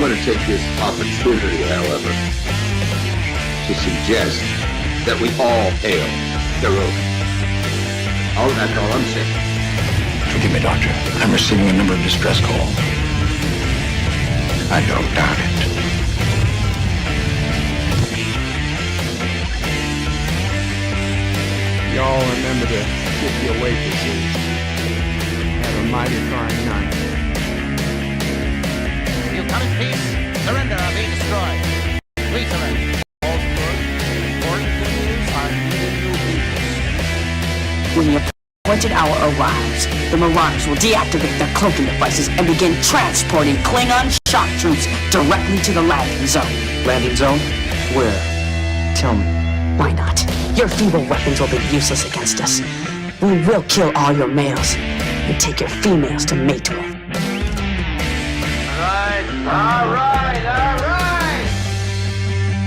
going to take this opportunity, however, to suggest that we all hail Caroga. Oh, that's all I'm saying. Forgive me, Doctor. I'm receiving a number of distress calls. I don't doubt it. Y'all remember to tip your waitresses. Have a mighty fine night. You come in peace. Surrender or be destroyed. Please surrender. All good. The important thing is I'm giving you peace. When the appointed hour arrives, the Marauders will deactivate their cloaking devices and begin transporting Klingon shock troops directly to the landing zone. Landing zone? Where? Tell me. Why not? Your feeble weapons will be useless against us. We will kill all your males and take your females to mate with. All right.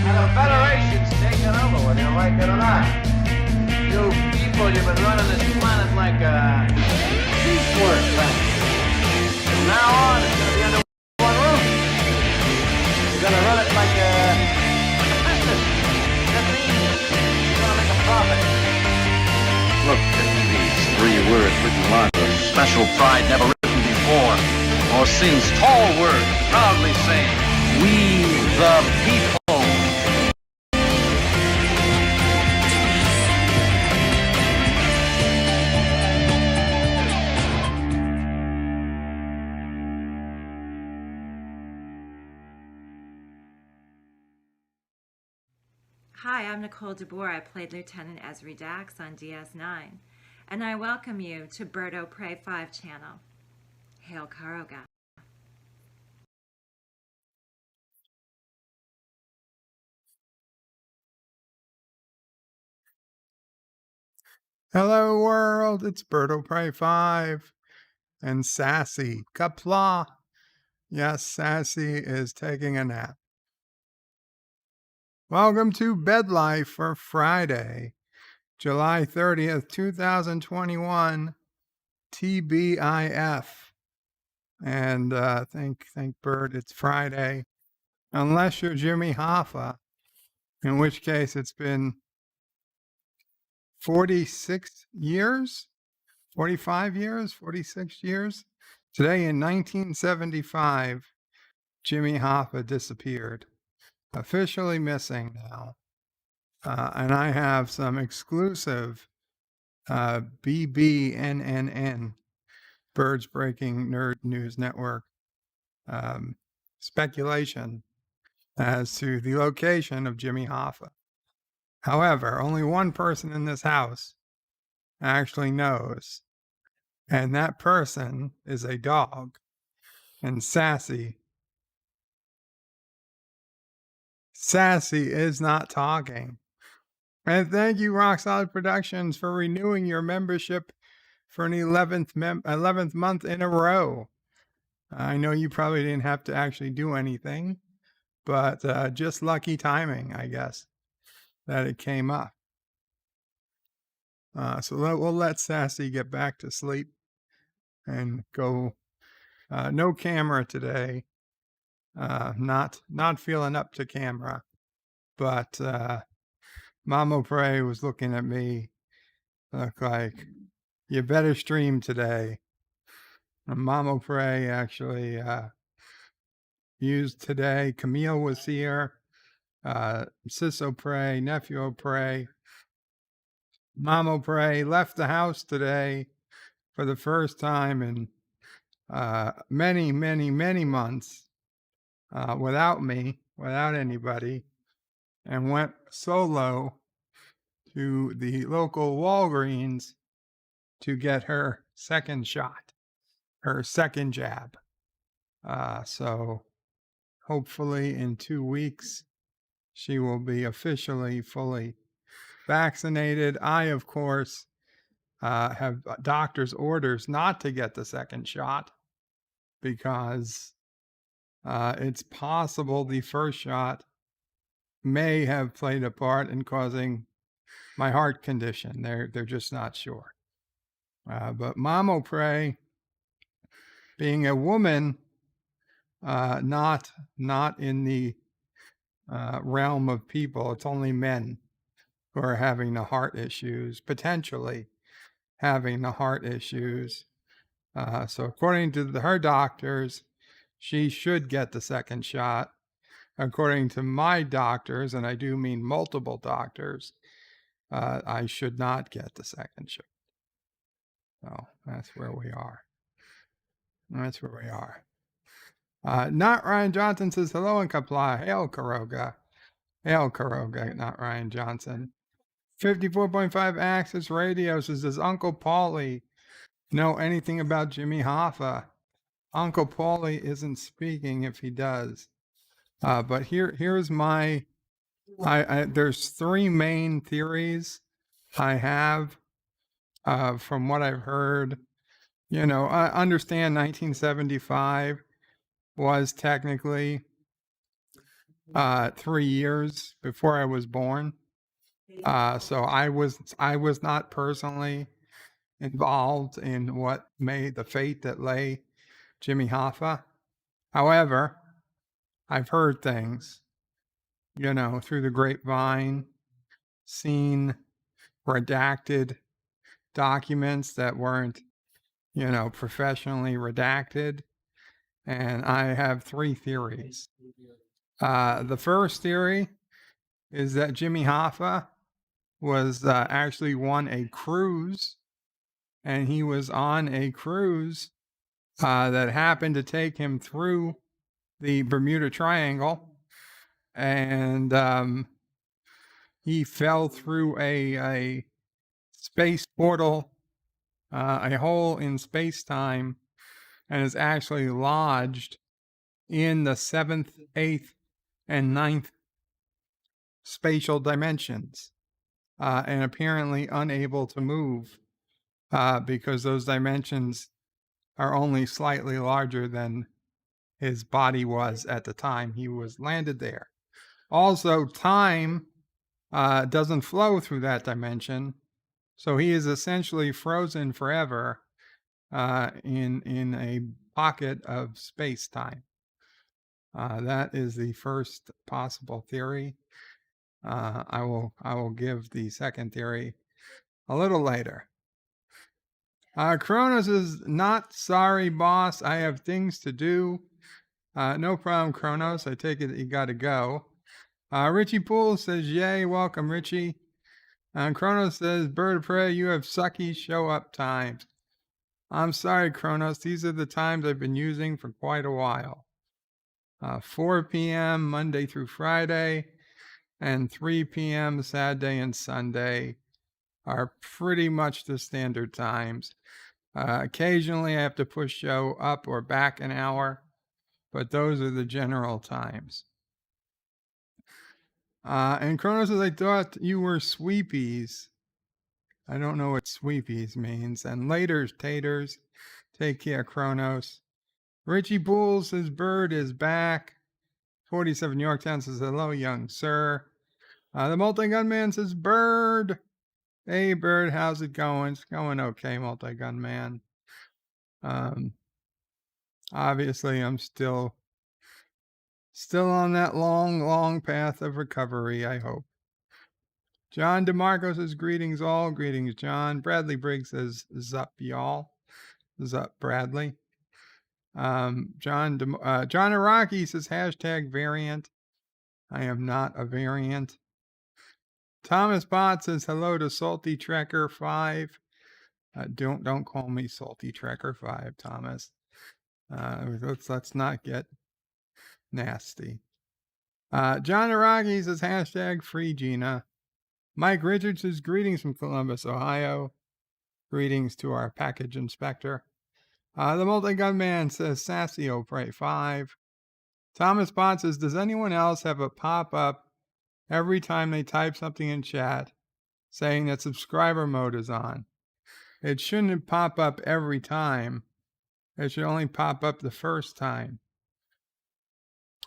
Now the Federation's taking over, whether you like it or not. You people, you've been running this planet like a piecework planet. From now on, it's going to be under one roof. You're going to run it like a business. That means you're going to make a profit. Look at these 3 words written on a special pride never written before. Or sings tall words, proudly saying, "We the people." Hi, I'm Nicole DeBoer. I played Lieutenant Ezri Dax on DS9, and I welcome you to Birdo Prey 5 channel. Hail Caroga. Hello world, it's Birdo Prey 5 and Sassy. Qapla. Yes, Sassy is taking a nap. Welcome to BedLife for Friday, July 30th, 2021, TBIF. And thank Bird, it's Friday. Unless you're Jimmy Hoffa, in which case it's been 46 years, 45 years, 46 years. Today in 1975, Jimmy Hoffa disappeared, officially missing now. And I have some exclusive BBNNN, Birds Breaking Nerd News Network, speculation as to the location of Jimmy Hoffa. However, only one person in this house actually knows, and that person is a dog. And Sassy is not talking. And thank you, Rock Solid Productions, for renewing your membership for an 11th month in a row. I know you probably didn't have to actually do anything, but just lucky timing, I guess, that it came up. So we'll let Sassy get back to sleep and go. No camera today. Not feeling up to camera, but Mamo Prey was looking at me like, you better stream today. And Mamo Prey actually used today. Camille was here. Sisso Prey, Nephew Prey. Mamo Prey left the house today for the first time in many months without me, without anybody, and went solo to the local Walgreens to get her second shot, her second jab. So hopefully in 2 weeks, she will be officially fully vaccinated. I, of course, have doctor's orders not to get the second shot because it's possible the first shot may have played a part in causing my heart condition. They're just not sure. But Mamo Prey, being a woman, not in the realm of people. It's only men who are having the heart issues, potentially having the heart issues. So according to her doctors, she should get the second shot. According to my doctors, and I do mean multiple doctors, I should not get the second shot. So that's where we are. That's where we are. Not Ryan Johnson says hello in Qapla. Hail Caroga. Hail Caroga, not Ryan Johnson. 54.5 Access Radio says, does Uncle Paulie know anything about Jimmy Hoffa? Uncle Paulie isn't speaking if he does. But here's my, there's three main theories I have from what I've heard. You know, I understand 1975 was technically 3 years before I was born. So I was not personally involved in what made the fate that lay Jimmy Hoffa. However, I've heard things, you know, through the grapevine, seen redacted documents that weren't, you know, professionally redacted. And I have three theories. The first theory is that Jimmy Hoffa was actually won a cruise, and he was on a cruise that happened to take him through the Bermuda Triangle, and he fell through a space portal, a hole in space-time, and is actually lodged in the 7th, 8th, and 9th spatial dimensions, and apparently unable to move because those dimensions are only slightly larger than his body was at the time he was landed there. Also, time doesn't flow through that dimension, so he is essentially frozen forever in a pocket of space-time. That is the first possible theory. I will give the second theory a little later. Kronos is not sorry, boss. I have things to do. No problem, Kronos. I take it you got to go. Richie Poole says, yay, welcome, Richie. Kronos says, Bird of Prey, you have sucky show up times. I'm sorry, Kronos. These are the times I've been using for quite a while. 4 p.m. Monday through Friday and 3 p.m. Saturday and Sunday are pretty much the standard times. Occasionally I have to push show up or back an hour, but those are the general times. And Kronos says, I thought you were sweepies. I don't know what sweepies means. And later, taters. Take care, Kronos. Richie Poole says, Bird is back. 47 Yorktown says, hello, young sir. The Multi-Gun Man says, Bird. Hey, Bird, how's it going? It's going okay, Multi-Gun Man. Obviously, I'm still on that long path of recovery, I hope. John DeMarco says, greetings all. Greetings, John. Bradley Briggs says, zup, y'all. Zup, Bradley. John Araki says, hashtag variant. I am not a variant. Thomas Bott says, hello to Salty Trekker 5. Don't call me Salty Trekker 5, Thomas. Let's not get nasty. John Araki says, hashtag free Gina. Mike Richards says, greetings from Columbus, Ohio. Greetings to our package inspector. The Multi-Gun Man says, Sassy O'Prey 5. Thomas Bott says, does anyone else have a pop-up every time they type something in chat saying that subscriber mode is on? It shouldn't pop up every time. It should only pop up the first time.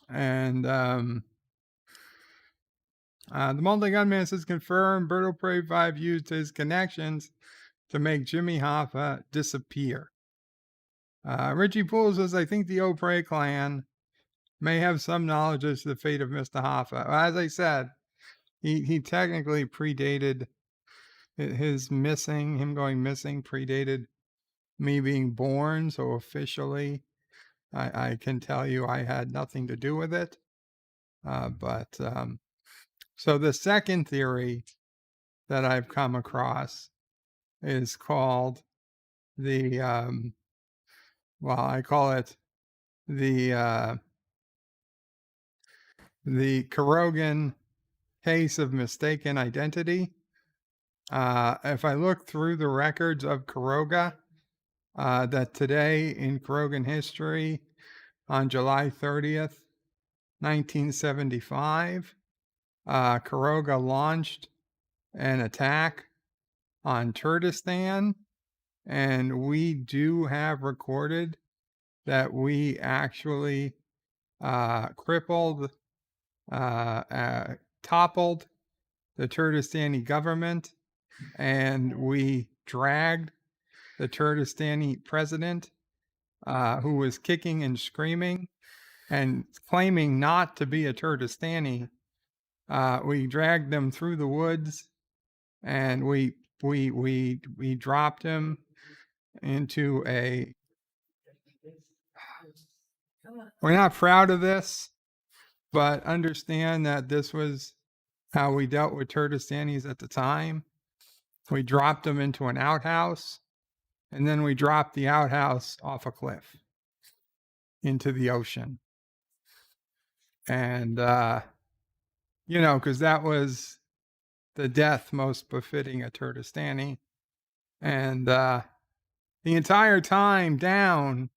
And the Multi-Gun Man says, confirmed, Berto Prey 5 used his connections to make Jimmy Hoffa disappear. Richie Poole says, I think the O'Prey clan may have some knowledge as to the fate of Mr. Hoffa. As I said, he technically predated him going missing predated me being born. So officially, I can tell you I had nothing to do with it. So the second theory that I've come across is called the, I call it the Carogan case of mistaken identity. If I look through the records of Caroga, that today in Carogan history, on July 30th, 1975, Caroga launched an attack on Kurdistan, and we do have recorded that we actually crippled, toppled the Kurdistani government, and we dragged the Kurdistani president, who was kicking and screaming and claiming not to be a Kurdistani. We dragged them through the woods, and we dropped him into a. We're not proud of this, but understand that this was how we dealt with Kurdistanis at the time. We dropped them into an outhouse, and then we dropped the outhouse off a cliff into the ocean. And, because that was the death most befitting a Kurdistani. And the entire time down,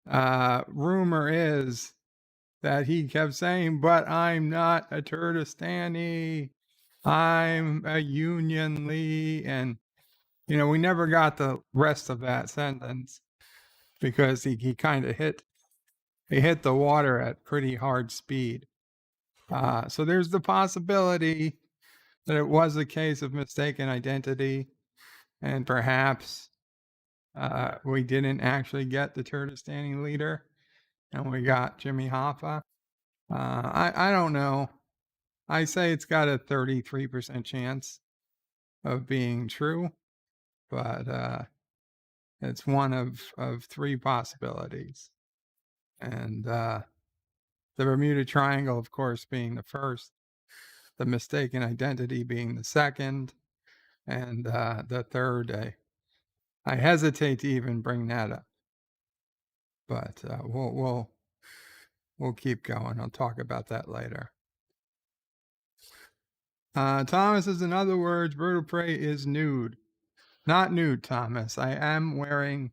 rumor is that he kept saying, but I'm not a Kurdistani. I'm a Union Lee. And, we never got the rest of that sentence because he kind of hit the water at pretty hard speed. So there's the possibility that it was a case of mistaken identity, and perhaps we didn't actually get the Kurdistani leader, and we got Jimmy Hoffa. I don't know. I say it's got a 33% chance of being true, but it's one of three possibilities. And the Bermuda Triangle, of course, being the first, the mistaken identity being the second, and the third, I hesitate to even bring that up. But we'll keep going. I'll talk about that later. Thomas says, in other words, Bird of Prey is nude. Not nude, Thomas. I am wearing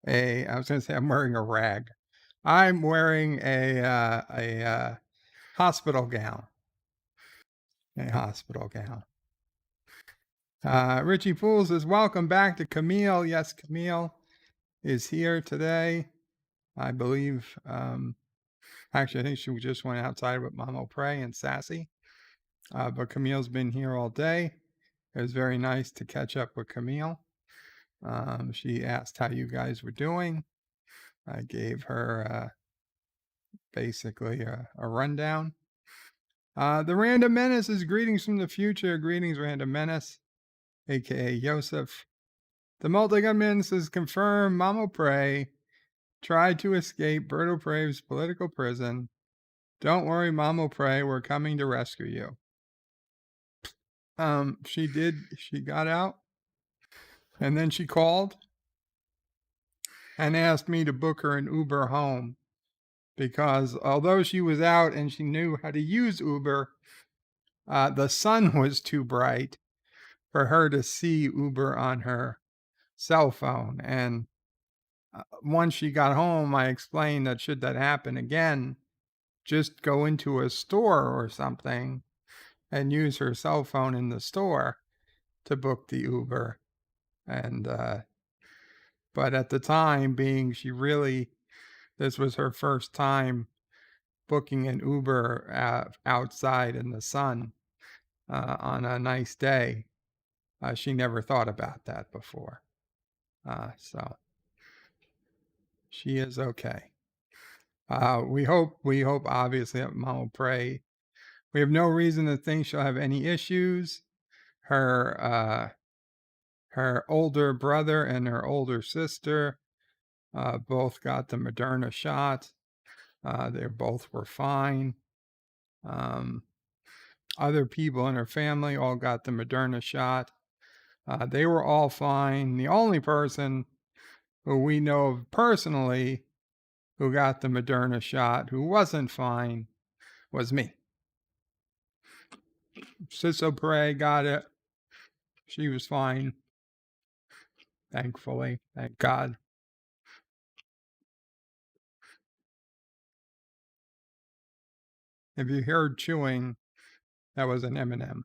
I'm wearing a rag. I'm wearing a hospital gown. A hospital gown. Richie Poole says, welcome back to Camille. Yes, Camille is here today. I believe, actually, I think she just went outside with Mama Prey and Sassy. But Camille's been here all day. It was very nice to catch up with Camille. She asked how you guys were doing. I gave her basically a rundown. The Random Menace is greetings from the future. Greetings, Random Menace, aka Yosef. The Multi-Gunman says, confirm Mama Prey tried to escape Berto Prave's political prison. Don't worry, Mama Prey, we're coming to rescue you. She did. She got out, and then she called and asked me to book her an Uber home, because although she was out and she knew how to use Uber, the sun was too bright for her to see Uber on her cell phone. And once she got home, I explained that should that happen again, just go into a store or something and use her cell phone in the store to book the Uber. And but at the time, being this was her first time booking an Uber outside in the sun on a nice day, she never thought about that before. So she is okay. We hope obviously that Mom will pray. We have no reason to think she'll have any issues. Her older brother and her older sister both got the Moderna shot. They both were fine. Other people in her family all got the Moderna shot. They were all fine. The only person who we know of personally who got the Moderna shot who wasn't fine was me. Sister Pray got it. She was fine. Thankfully. Thank God. If you heard chewing, that was an M&M.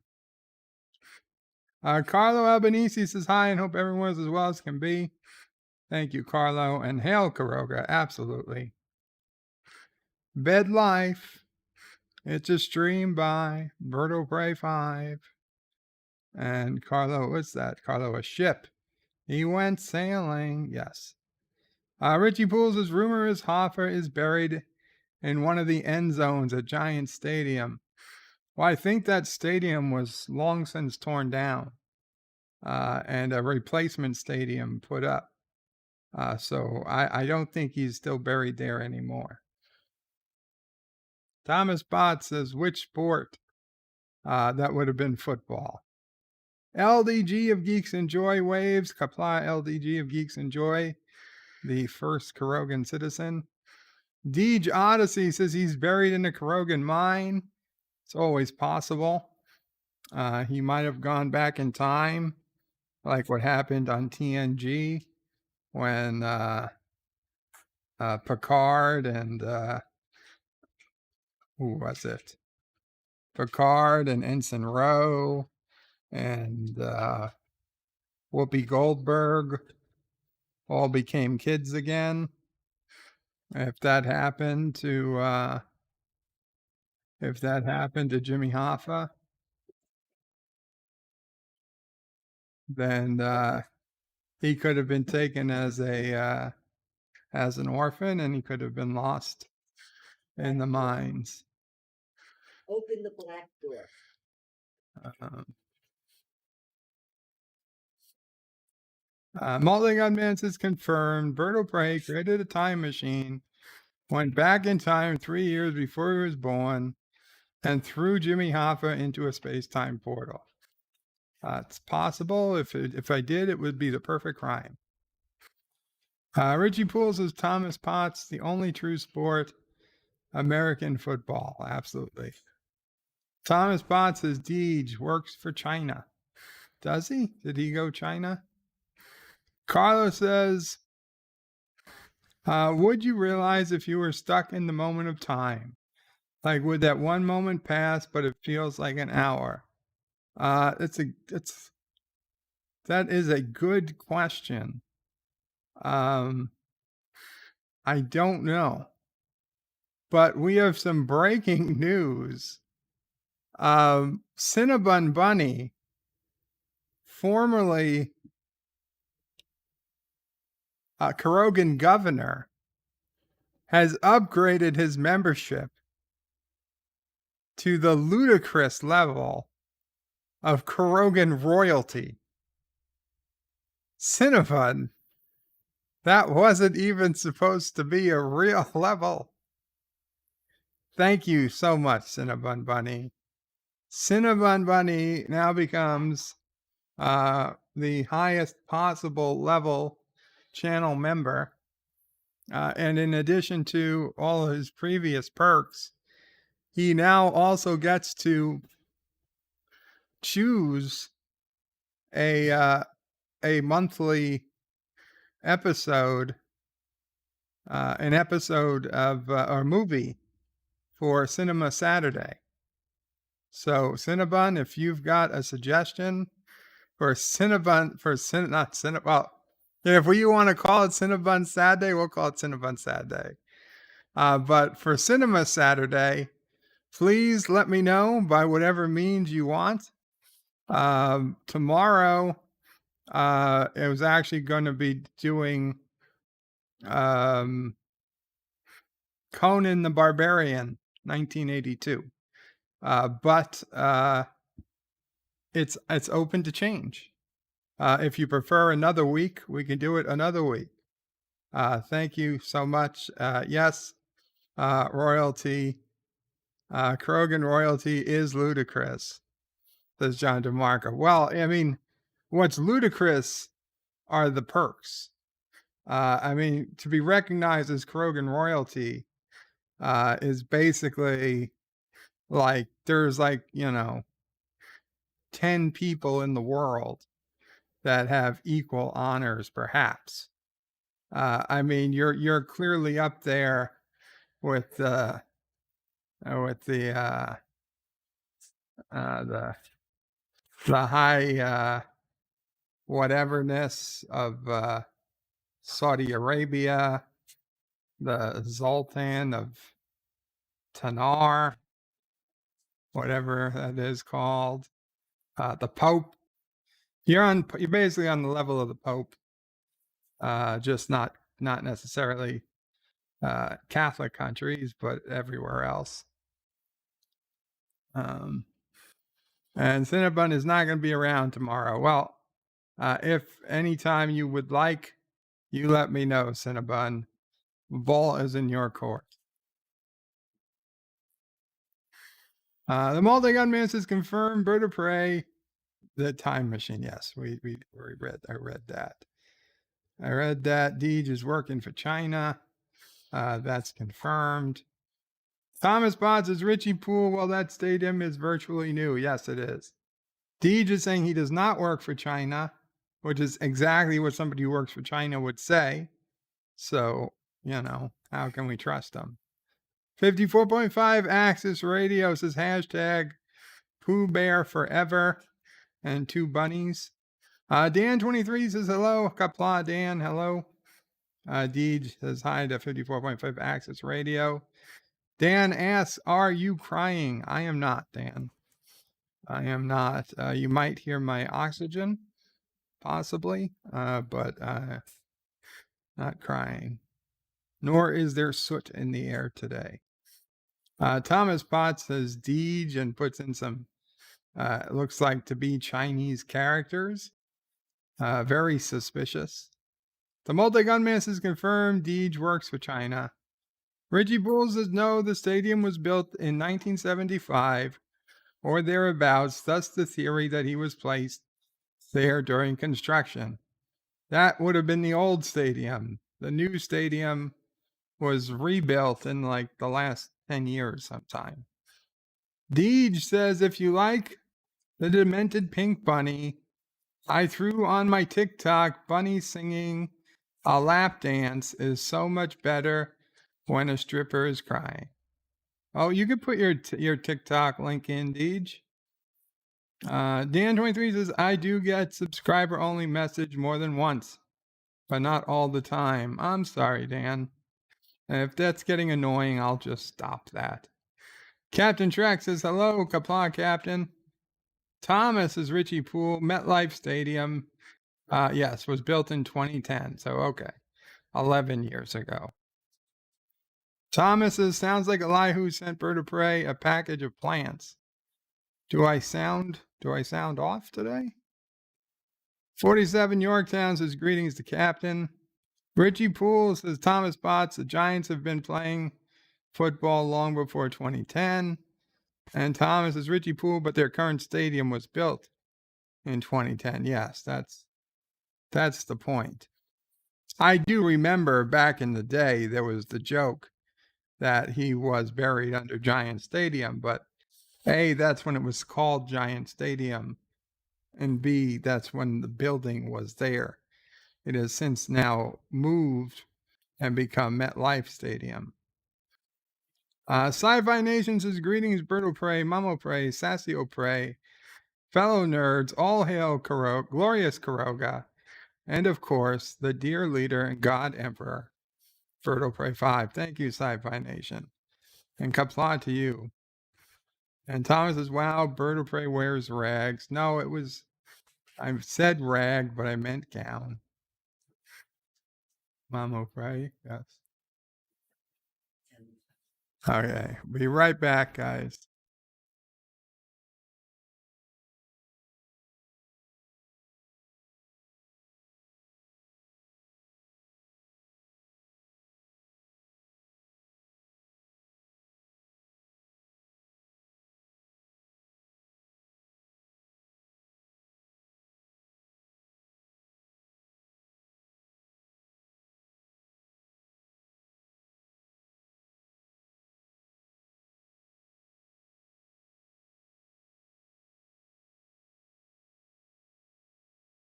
Carlo Albanese says hi and hope everyone's as well as can be. Thank you, Carlo. And hail Caroga. Absolutely. BedLife. It's a stream by Berto Pray 5. And Carlo, what's that? Carlo, a ship. He went sailing. Yes. Richie Pools' rumor is Hoffa is buried in one of the end zones at Giant Stadium. Well, I think that stadium was long since torn down and a replacement stadium put up. So I don't think he's still buried there anymore. Thomas Bott says, which sport? That would have been football. LDG of Geeks Enjoy waves. Qapla LDG of Geeks Enjoy, the first Carogan citizen. Deej Odyssey says he's buried in a Carogan mine. It's always possible. He might have gone back in time, like what happened on TNG when Picard and who was it? Picard and Ensign Rowe and Whoopi Goldberg all became kids again. If that happened to Jimmy Hoffa, then he could have been taken as an orphan, and he could have been lost in the mines. Open the black door. Mulligan Man says confirmed. Berto Pray created a time machine, went back in time 3 years before he was born, and threw Jimmy Hoffa into a space-time portal. It's possible. If I did, it would be the perfect crime. Richie Poole says Thomas Potts, the only true sport, American football. Absolutely. Thomas Potts says Deej works for China. Does he? Did he go China? Carlos says, would you realize if you were stuck in the moment of time? Like, would that one moment pass, but it feels like an hour? That is a good question. I don't know. But we have some breaking news. Cinnabon Bunny, formerly Carogan governor, has upgraded his membership to the ludicrous level of Carogan royalty. Cinnabon, that wasn't even supposed to be a real level. Thank you so much, Cinnabon Bunny. Cinnabon Bunny now becomes the highest possible level channel member. And in addition to all of his previous perks, he now also gets to choose a monthly episode, an episode of a movie for Cinema Saturday. So Cinnabon, if you've got a suggestion for Cinnabon, if we want to call it Cinnabon Saturday, we'll call it Cinnabon Saturday. But for Cinema Saturday, please let me know by whatever means you want. Tomorrow, it was actually going to be doing Conan the Barbarian, 1982. But it's open to change. If you prefer another week, we can do it another week. Thank you so much. Yes, royalty. Carogan royalty is ludicrous, says John DeMarco. Well, I mean, what's ludicrous are the perks. I mean, to be recognized as Carogan royalty is basically like there's 10 people in the world that have equal honors, perhaps. I mean, you're clearly up there with the high whateverness of Saudi Arabia, the Sultan of Tanar, whatever that is called, the Pope. You're basically on the level of the Pope, just not necessarily Catholic countries, but everywhere else. And Cinnabon is not going to be around tomorrow. Well, if anytime you would like, you let me know, Cinnabon. Ball is in your court. The multi-gun man says confirmed. Bird of Prey, the time machine. Yes, I read that. Deej is working for China. That's confirmed. Thomas Potts is Richie Poole. Well, that stadium is virtually new. Yes, it is. Deej is saying he does not work for China, which is exactly what somebody who works for China would say. So, how can we trust them? 54.5 Axis Radio says hashtag Pooh Bear Forever and 2 bunnies. Dan23 says hello. Qapla, Dan, hello. Deej says hi to 54.5 Axis Radio. Dan asks, are you crying? I am not, Dan. I am not. You might hear my oxygen, possibly, but not crying. Nor is there soot in the air today. Thomas Potts says Deej and puts in some, looks like to be Chinese characters. Very suspicious. The multi-gunman is confirmed. Deej works for China. Richie Bull says no, the stadium was built in 1975 or thereabouts, thus the theory that he was placed there during construction. That would have been the old stadium. The new stadium was rebuilt in like the last 10 years sometime. Deej says, if you like the demented pink bunny, I threw on my TikTok, bunny singing a lap dance is so much better when a stripper is crying. Oh, you could put your TikTok link in, Deej. Dan23 says, I do get subscriber only message more than once, but not all the time. I'm sorry, Dan. If that's getting annoying, I'll just stop that. Captain Trek says, hello, Qapla Captain. Thomas is Richie Poole. MetLife Stadium, yes, was built in 2010. So, okay, 11 years ago. Thomas says, sounds like Elihu sent Bird of Prey a package of plants. Do I sound off today? 47 Yorktown says, greetings to Captain. Richie Poole says, Thomas Potts, the Giants have been playing football long before 2010. And Thomas is Richie Poole, but their current stadium was built in 2010. Yes, that's the point. I do remember back in the day, there was the joke that he was buried under Giant Stadium, but A, that's when it was called Giant Stadium, and B, that's when the building was there. It has since now moved and become MetLife Stadium. Sci-Fi Nation says, greetings, Birdo Prey, Mamo Prey, Sassio Prey, fellow nerds, all hail glorious Caroga, and of course, the dear leader and God Emperor, Birdo Prey 5. Thank you, Sci-Fi Nation. And Qapla to you. And Thomas says, wow, Birdo Prey wears rags. No, I said rag, but I meant gown. Mamo Prey, yes. Okay, be right back, guys.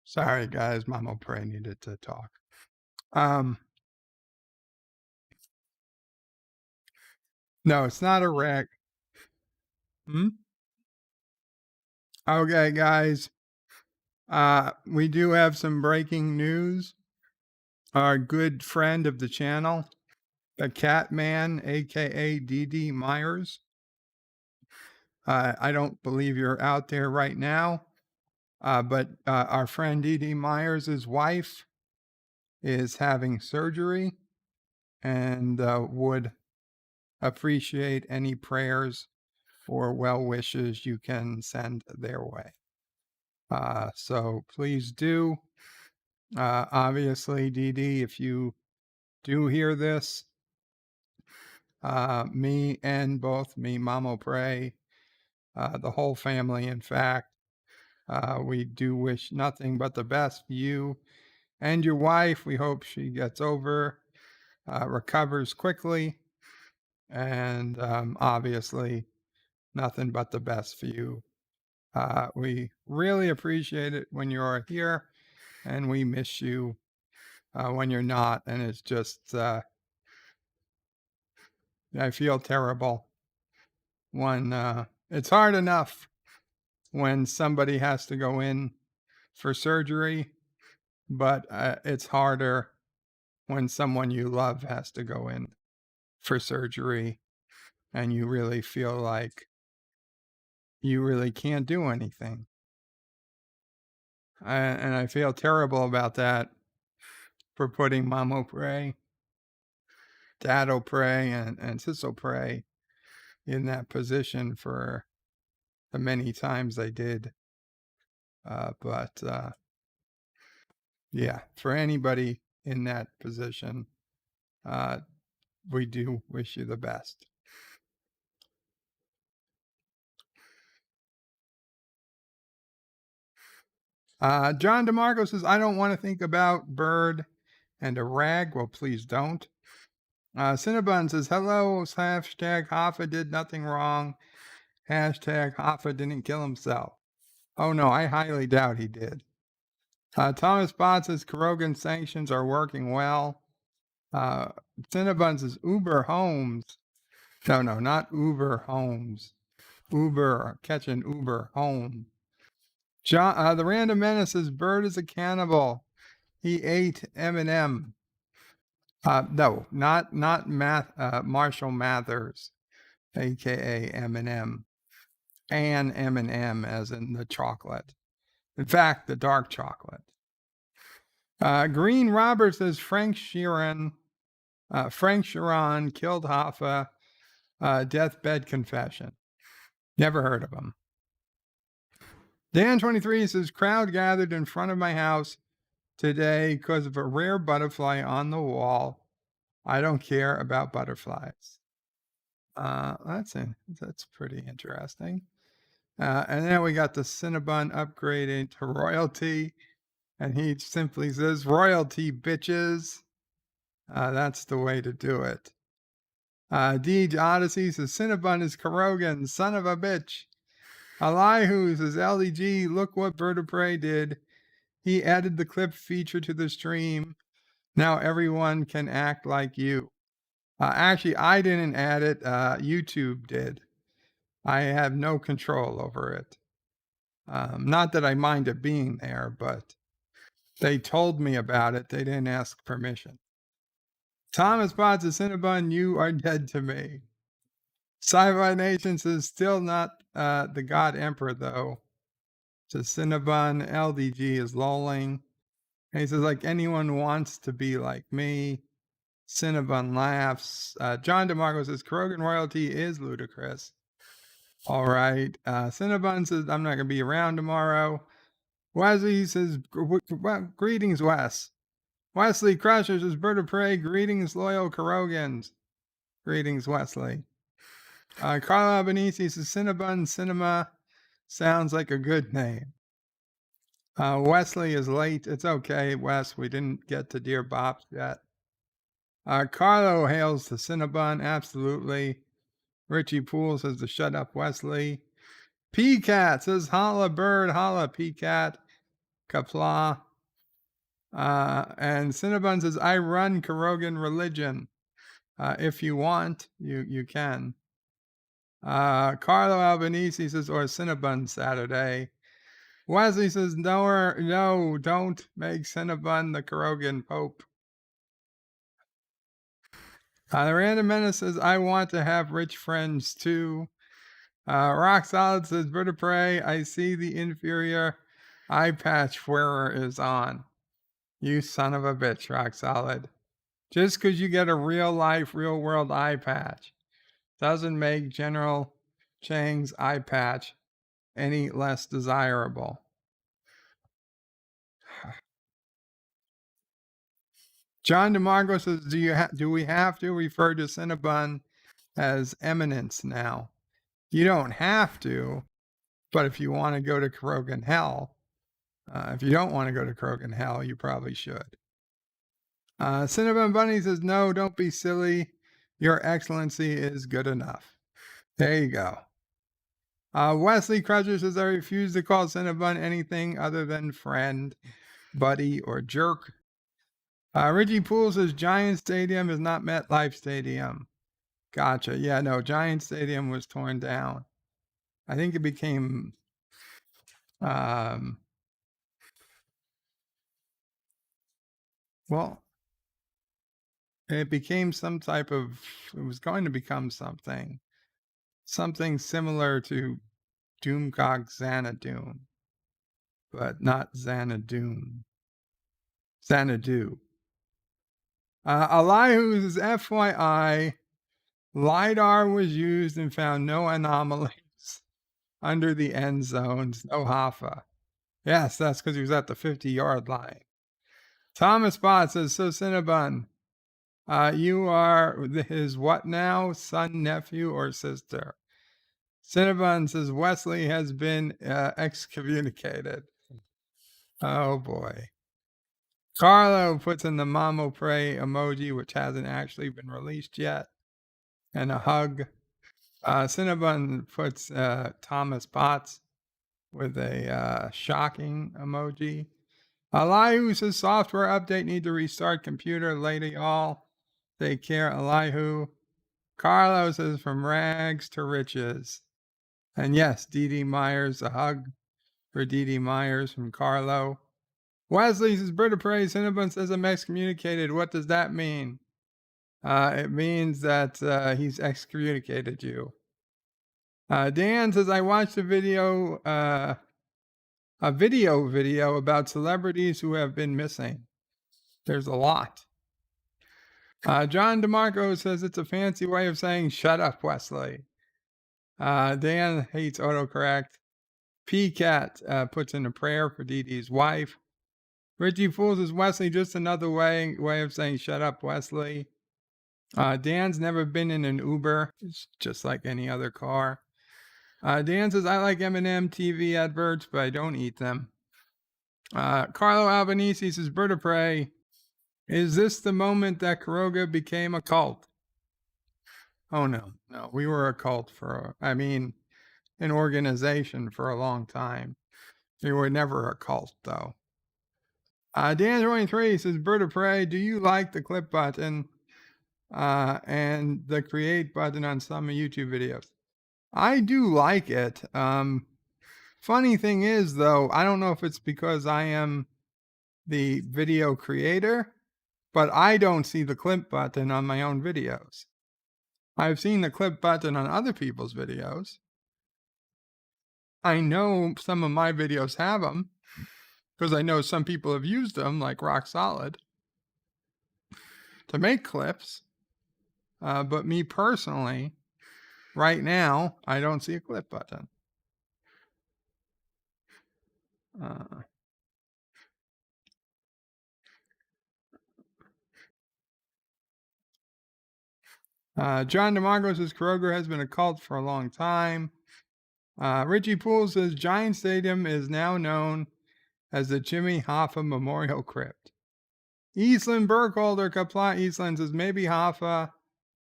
Sorry, guys. Mama Pray needed to talk. No, it's not a wreck. Okay, guys. We do have some breaking news. Our good friend of the channel, the Cat Man, aka DD Myers. I don't believe you're out there right now, but our friend DD Myers' wife is having surgery and would appreciate any prayers or well wishes you can send their way. So please do. Obviously, DD, if you do hear this, me and both me, Mama Pray, the whole family, in fact, we do wish nothing but the best for you and your wife. We hope she gets over, recovers quickly, and obviously, nothing but the best for you. We really appreciate it when you're here, and we miss you when you're not. And it's just, I feel terrible when it's hard enough when somebody has to go in for surgery, but it's harder when someone you love has to go in for surgery and you really feel like you really can't do anything. And I feel terrible about that for putting Mama Pray, Dad'll Pray, and Sis'll Pray in that position for the many times they did. But yeah, for anybody in that position, we do wish you the best. John DeMarco says, I don't want to think about Bird and a rag. Well, please don't. Cinnabon says, hello, hashtag Hoffa did nothing wrong. Hashtag Hoffa didn't kill himself. Oh no, I highly doubt he did. Thomas Bott says, Carogan sanctions are working well. Cinnabon says, Uber Homes. No, not Uber Homes. Uber, catch an Uber home. John, the Random Menace says, Bird is a cannibal. He ate M&M. No, not Marshall Mathers, aka M&M, and M&M as in the chocolate. In fact, the dark chocolate. Green Roberts says Frank Sheeran killed Hoffa. Deathbed confession. Never heard of him. Dan23 says crowd gathered in front of my house today because of a rare butterfly on the wall. I don't care about butterflies. That's pretty interesting. And then we got the Cinnabon upgraded to royalty, and he simply says, royalty, bitches. That's the way to do it. Deej Odyssey says, Cinnabon is Carogan, son of a bitch. Elihu says, LDG, look what Vertebrae did. He added the clip feature to the stream. Now everyone can act like you. Actually, I didn't add it. YouTube did. I have no control over it. Not that I mind it being there, but they told me about it. They didn't ask permission. Thomas Potts of Cinnabon, you are dead to me. Sci-Fi Nation says still not the God Emperor though. Says Cinnabon, LDG is lolling. And he says like anyone wants to be like me. Cinnabon laughs. John DeMarco says Carogan royalty is ludicrous. All right. Cinnabon says I'm not going to be around tomorrow. Wesley says greetings, Wes. Wesley Crusher says bird of prey. Greetings, loyal Carogans. Greetings, Wesley. Carla Albanese says Cinnabon Cinema sounds like a good name. Wesley is late. It's okay, Wes. We didn't get to Dear Bops yet. Carlo hails the Cinnabon. Absolutely. Richie Poole says to shut up, Wesley. P-Cat says holla bird, holla P-Cat. Qapla. And Cinnabon says I run Carogan religion. If you want, you can. Carlo Albanese says or Cinnabon Saturday. Wesley says no, don't make Cinnabon the Carogan Pope. The Random Menace says I want to have rich friends too. Rock Solid says bird of prey. I see the inferior eye patch wearer is on. You son of a bitch, Rock Solid. Just because you get a real life, real world eye patch doesn't make General Chang's eye patch any less desirable. John DeMarco says, do we have to refer to Cinnabon as eminence now? You don't have to, but if you want to go to Carogan Hell, if you don't want to go to Carogan Hell, you probably should. Cinnabon Bunny says, no, don't be silly. Your Excellency is good enough. There you go. Wesley Crutcher says, I refuse to call Cinnabon anything other than friend, buddy, or jerk. Richie Poole says, Giant Stadium is not MetLife Stadium. Gotcha. Yeah, no, Giant Stadium was torn down. I think it became, well, it became some type of, it was going to become something similar to Doomcock Xanadu, but not Xanadu. Xanadu. Elihu says, FYI, LiDAR was used and found no anomalies under the end zones, no Hoffa. Yes, that's because he was at the 50-yard line. Thomas Bott says, so Cinnabon, you are his what now? Son, nephew, or sister? Cinnabon says, Wesley has been excommunicated. Oh, boy. Carlo puts in the Mamo Pray emoji, which hasn't actually been released yet, and a hug. Cinnabon puts Thomas Potts with a shocking emoji. Elihu says, software update, need to restart computer. Later, y'all. Take care, Elihu. Carlo says, from rags to riches. And yes, Dee Myers, a hug for Dee Myers from Carlo. Wesley says, bird of prey. Cinnabon says, I'm excommunicated. What does that mean? It means that he's excommunicated you. Dan says, I watched a video about celebrities who have been missing. There's a lot. John DeMarco says, it's a fancy way of saying, shut up, Wesley. Dan hates autocorrect. P-Cat puts in a prayer for Dee Dee's wife. Richie Fools is Wesley, just another way of saying shut up, Wesley. Dan's never been in an Uber. It's just like any other car. Dan says, I like M&M TV adverts, but I don't eat them. Carlo Albanese says, bird of prey, is this the moment that Caroga became a cult? Oh, no. We were a cult an organization for a long time. We were never a cult, though. Dan23 says, bird of prey, do you like the clip button and the create button on some YouTube videos? I do like it. Funny thing is, though, I don't know if it's because I am the video creator, but I don't see the clip button on my own videos. I've seen the clip button on other people's videos. I know some of my videos have them because I know some people have used them, like Rock Solid. to make clips. But me personally, right now, I don't see a clip button. John DeMarco says Caroga has been a cult for a long time. Richie Poole says Giant Stadium is now known as the Jimmy Hoffa Memorial Crypt. Eastland Burkholder, Qapla Eastland says maybe Hoffa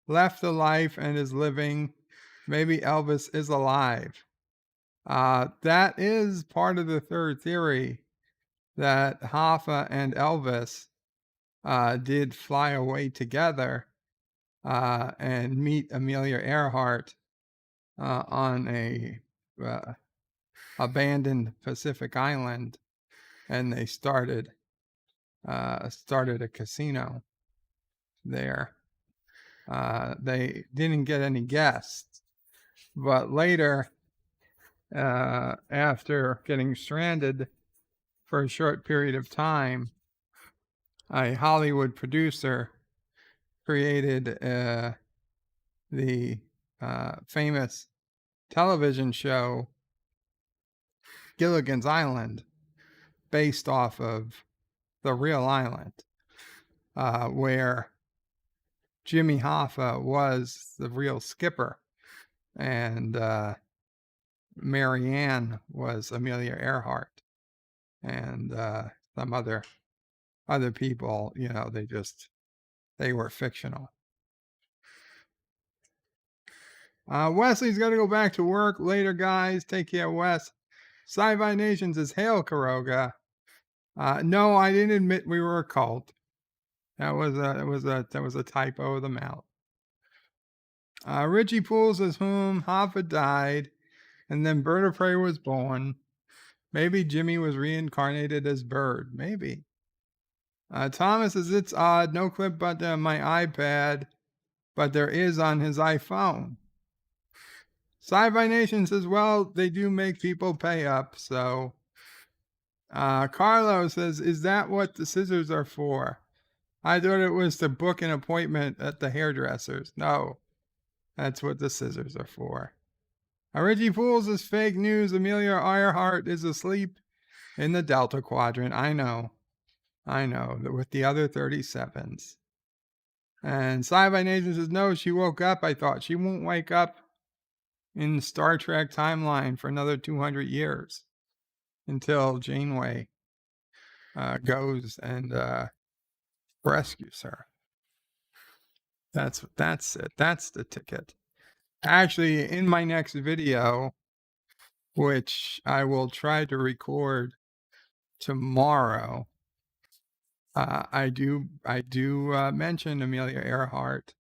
left the life and is living. Maybe Elvis is alive. That is part of the third theory, that Hoffa and Elvis did fly away together and meet Amelia Earhart on a abandoned Pacific island, and they started a casino there. They didn't get any guests, but later, after getting stranded for a short period of time, a Hollywood producer created the famous television show Gilligan's Island, based off of the real island, where Jimmy Hoffa was the real skipper, and Mary Ann was Amelia Earhart, and some other people, they were fictional. Wesley's got to go back to work later, guys. Take care, Wes. Sci-Fi Nation says, hail Caroga. No, I didn't admit we were a cult. That was a typo of the mouth. Richie Poole says, Hoffa died, and then Bird of Prey was born. Maybe Jimmy was reincarnated as Bird. Maybe. Thomas says, it's odd. No clip button on my iPad, but there is on his iPhone. Sci-Fi Nation says, well, they do make people pay up, so. Carlo says, is that what the scissors are for? I thought it was to book an appointment at the hairdresser's. No, that's what the scissors are for. Richie Fools is fake news. Amelia Earhart is asleep in the Delta Quadrant. I know, with the other 37s. And Sci-Fi Nation says, no, she woke up. I thought she won't wake up in the Star Trek timeline for another 200 years until Janeway goes and rescues her. That's it. That's the ticket. Actually, in my next video, which I will try to record tomorrow, I do mention Amelia Earhart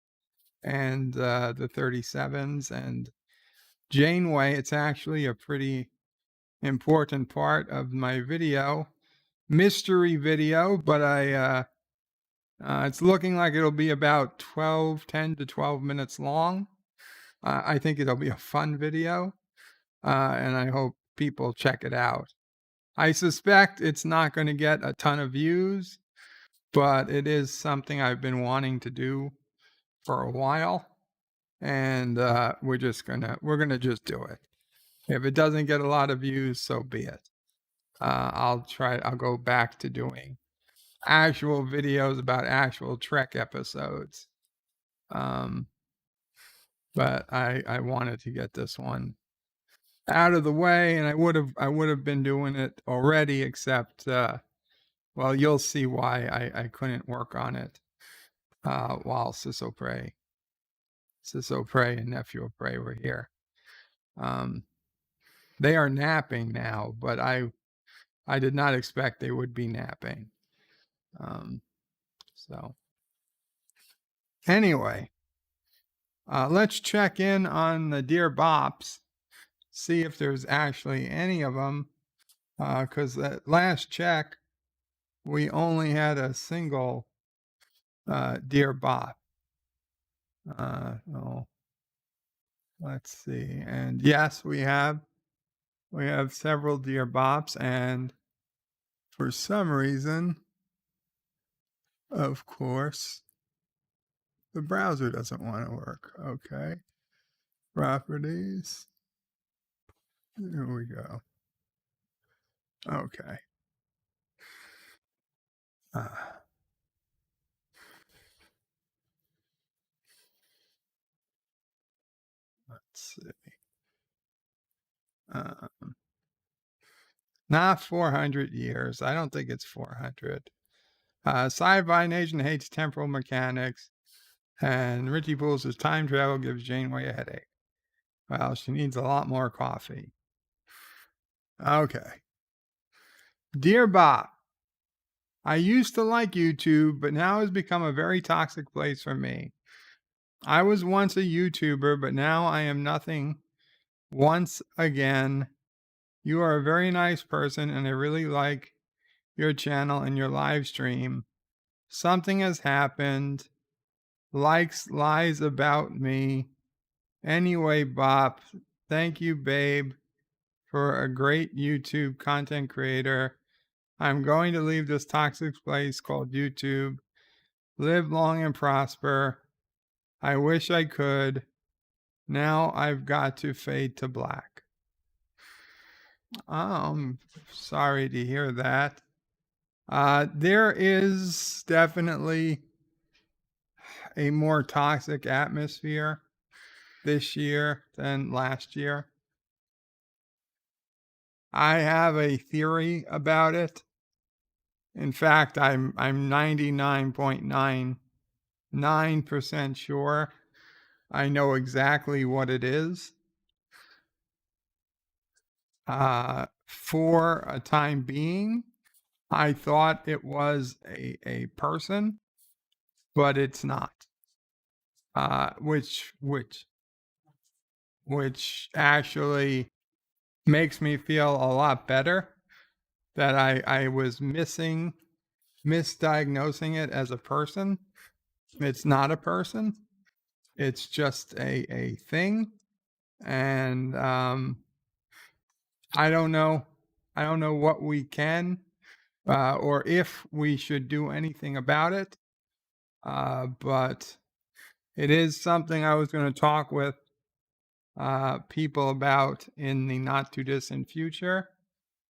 and the 37s and Janeway. It's actually a pretty important part of my video, mystery video, but it's looking like it'll be about 10 to 12 minutes long. I think it'll be a fun video, and I hope people check it out. I suspect it's not going to get a ton of views, but it is something I've been wanting to do for a while, and we're gonna just do it. If it doesn't get a lot of views, so be it. I'll go back to doing actual videos about actual Trek episodes. But I wanted to get this one out of the way, and I would have been doing it already, except well, you'll see why I couldn't work on it while Ciso Prey and Nephew of Prey were here. They are napping now, but I did not expect they would be napping. So anyway, let's check in on the Dear Bops, see if there's actually any of them, because at last check, we only had a single Dear Bop. Let's see. And yes, we have several Dear Bops, and for some reason, of course, The browser doesn't want to work. Okay. Properties. There we go. Okay. Let's see. Not 400 years. I don't think it's 400. Sci-fi Nation hates temporal mechanics. And Richie Poole says time travel gives Janeway a headache. Well, she needs a lot more coffee. Okay. Dear Bob, I used to like YouTube, but now it's become a very toxic place for me. I was once a YouTuber, but now I am nothing. Once again, you are a very nice person, and I really like your channel and your live stream. Something has happened. Likes lies about me. Anyway, Bob, thank you, babe, for a great YouTube content creator. I'm going to leave this toxic place called YouTube. Live long and prosper. I wish I could. Now I've got to fade to black. I'm sorry to hear that. There is definitely a more toxic atmosphere this year than last year. I have a theory about it. In fact, I'm 99.99% sure I know exactly what it is. For a time being, I thought it was a person, but it's not. Which actually makes me feel a lot better that I was misdiagnosing it as a person. It's not a person. It's just a thing. And I don't know what we can or if we should do anything about it. But it is something I was going to talk with people about in the not too distant future.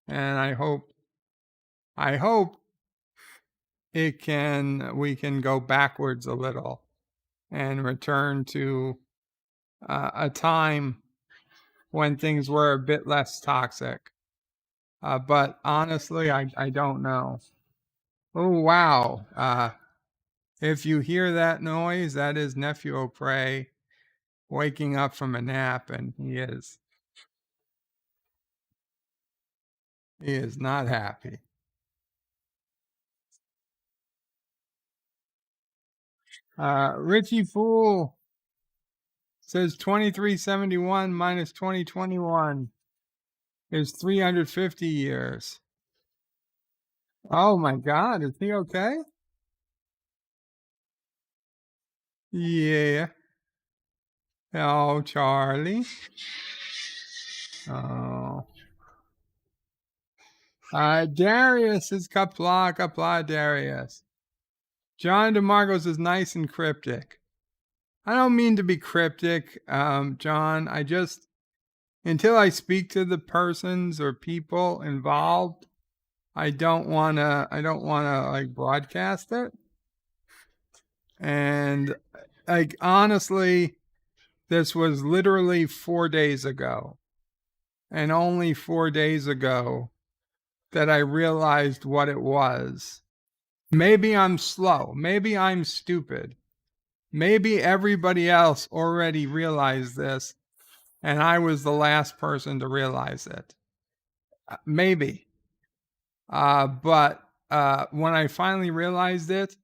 And I hope we can go backwards a little and return to a time when things were a bit less toxic. But honestly, I don't know. Oh, wow. If you hear that noise, that is Nephew O'Prey waking up from a nap, and he is not happy. Richie Fool says 2371 minus 2021 is 350 years. Oh my God, is he okay? Yeah. Oh, Charlie. Oh. Darius is Qapla, Darius. John DeMarcos is nice and cryptic. I don't mean to be cryptic, John. I just, until I speak to the persons or people involved, I don't wanna like broadcast it. And like honestly, this was literally 4 days ago. And only 4 days ago that I realized what it was. Maybe I'm slow. Maybe I'm stupid. Maybe everybody else already realized this, and I was the last person to realize it. Maybe. But when I finally realized it,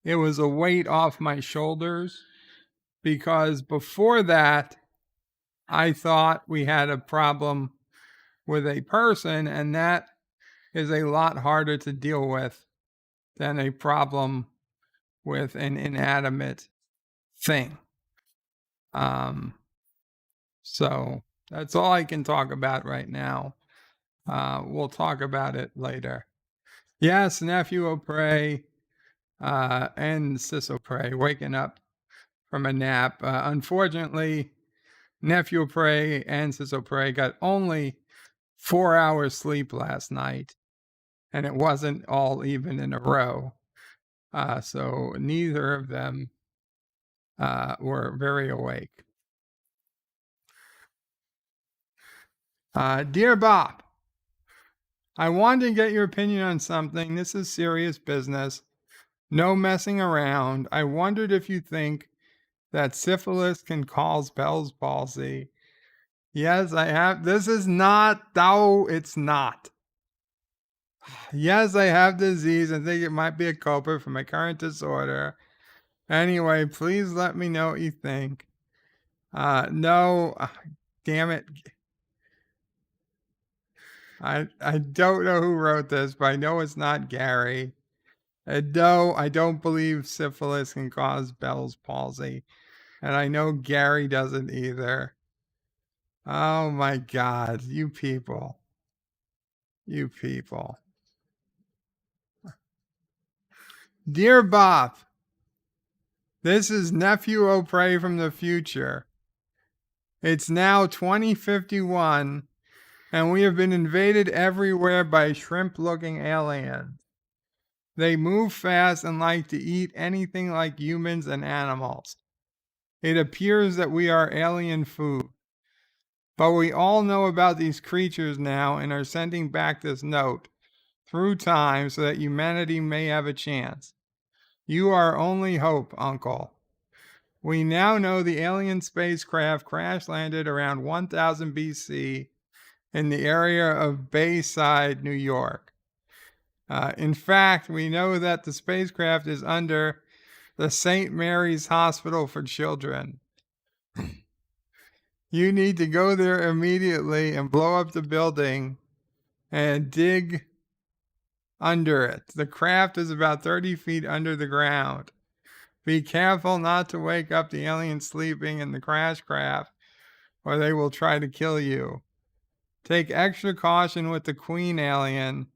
it was a weight off my shoulders, because before that, I thought we had a problem with a person, and that is a lot harder to deal with than a problem with an inanimate thing. So that's all I can talk about right now. We'll talk about it later. Yes, Nephew O'Prey and Sis O'Prey waking up from a nap. Unfortunately, Nephew Prey and Sisso Prey got only 4 hours sleep last night, and it wasn't all even in a row. So neither of them were very awake. Dear Bob, I wanted to get your opinion on something. This is serious business. No messing around. I wondered if you think that syphilis can cause Bell's palsy. Yes, I have. This is not, no, it's not. Yes, I have disease. I think it might be a culprit for my current disorder. Anyway, please let me know what you think. No, damn it. I don't know who wrote this, but I know it's not Gary. No, I don't believe syphilis can cause Bell's palsy. And I know Gary doesn't either. Oh my God, you people. You people. Dear Bob, this is Nephew O'Prey from the future. It's now 2051, and we have been invaded everywhere by shrimp-looking aliens. They move fast and like to eat anything like humans and animals. It appears that we are alien food. But we all know about these creatures now and are sending back this note through time so that humanity may have a chance. You are our only hope, Uncle. We now know the alien spacecraft crash landed around 1000 BC in the area of Bayside, New York. In fact, we know that the spacecraft is under the St. Mary's Hospital for Children. You need to go there immediately and blow up the building and dig under it. The craft is about 30 feet under the ground. Be careful not to wake up the aliens sleeping in the crash craft, or they will try to kill you. Take extra caution with the queen alien,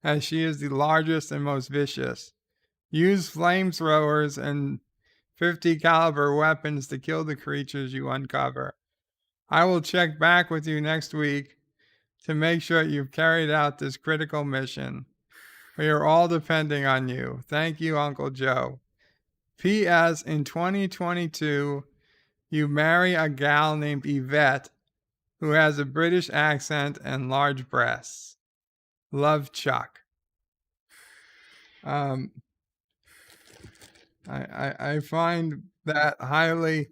as she is the largest and most vicious. Use flamethrowers and 50 caliber weapons to kill the creatures you uncover. I will check back with you next week to make sure you've carried out this critical mission. We are all depending on you. Thank you, Uncle Joe. P.S. In 2022, you marry a gal named Yvette who has a British accent and large breasts. Love, Chuck. I find that highly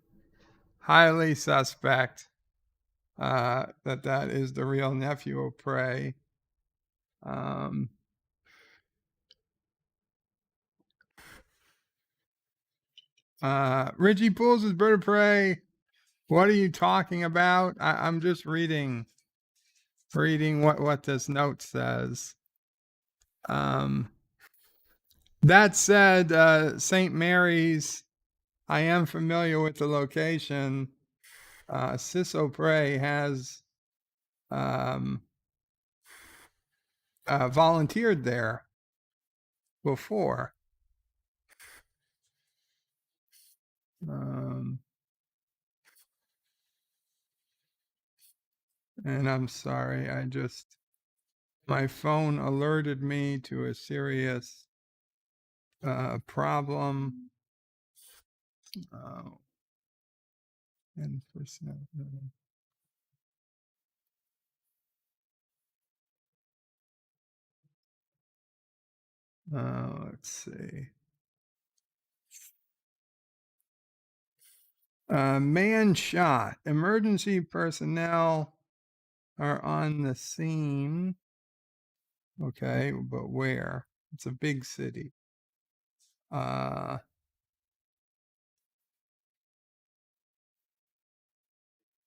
suspect that is the real Nephew O'Prey. Richie Pools is Bird of Prey. What are you talking about? I'm just reading what this note says. That said, St. Mary's, I am familiar with the location. Sis O'Prey has volunteered there before. And I'm sorry, my phone alerted me to a serious problem. And let's see. Man shot. Emergency personnel are on the scene. Okay, but where? It's a big city.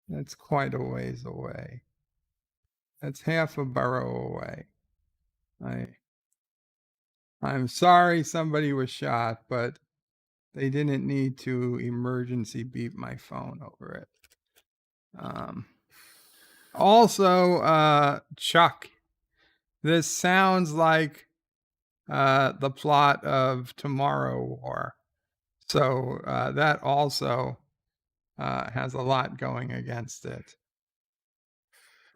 That's quite a ways away. That's half a borough away. I'm sorry somebody was shot, but they didn't need to emergency beep my phone over it. Also, Chuck, this sounds like the plot of Tomorrow War. So that also has a lot going against it.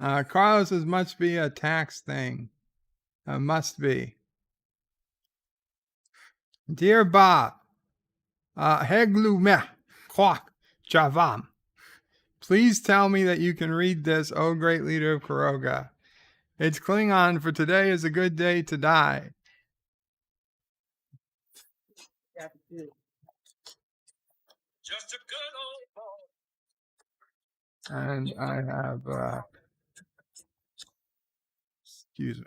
Carlos says, must be a tax thing. Must be. Dear Bob, Heglu meh, kwak, javam. Please tell me that you can read this, O great leader of Caroga. It's Klingon for today is a good day to die. Just a good old And I have, excuse me.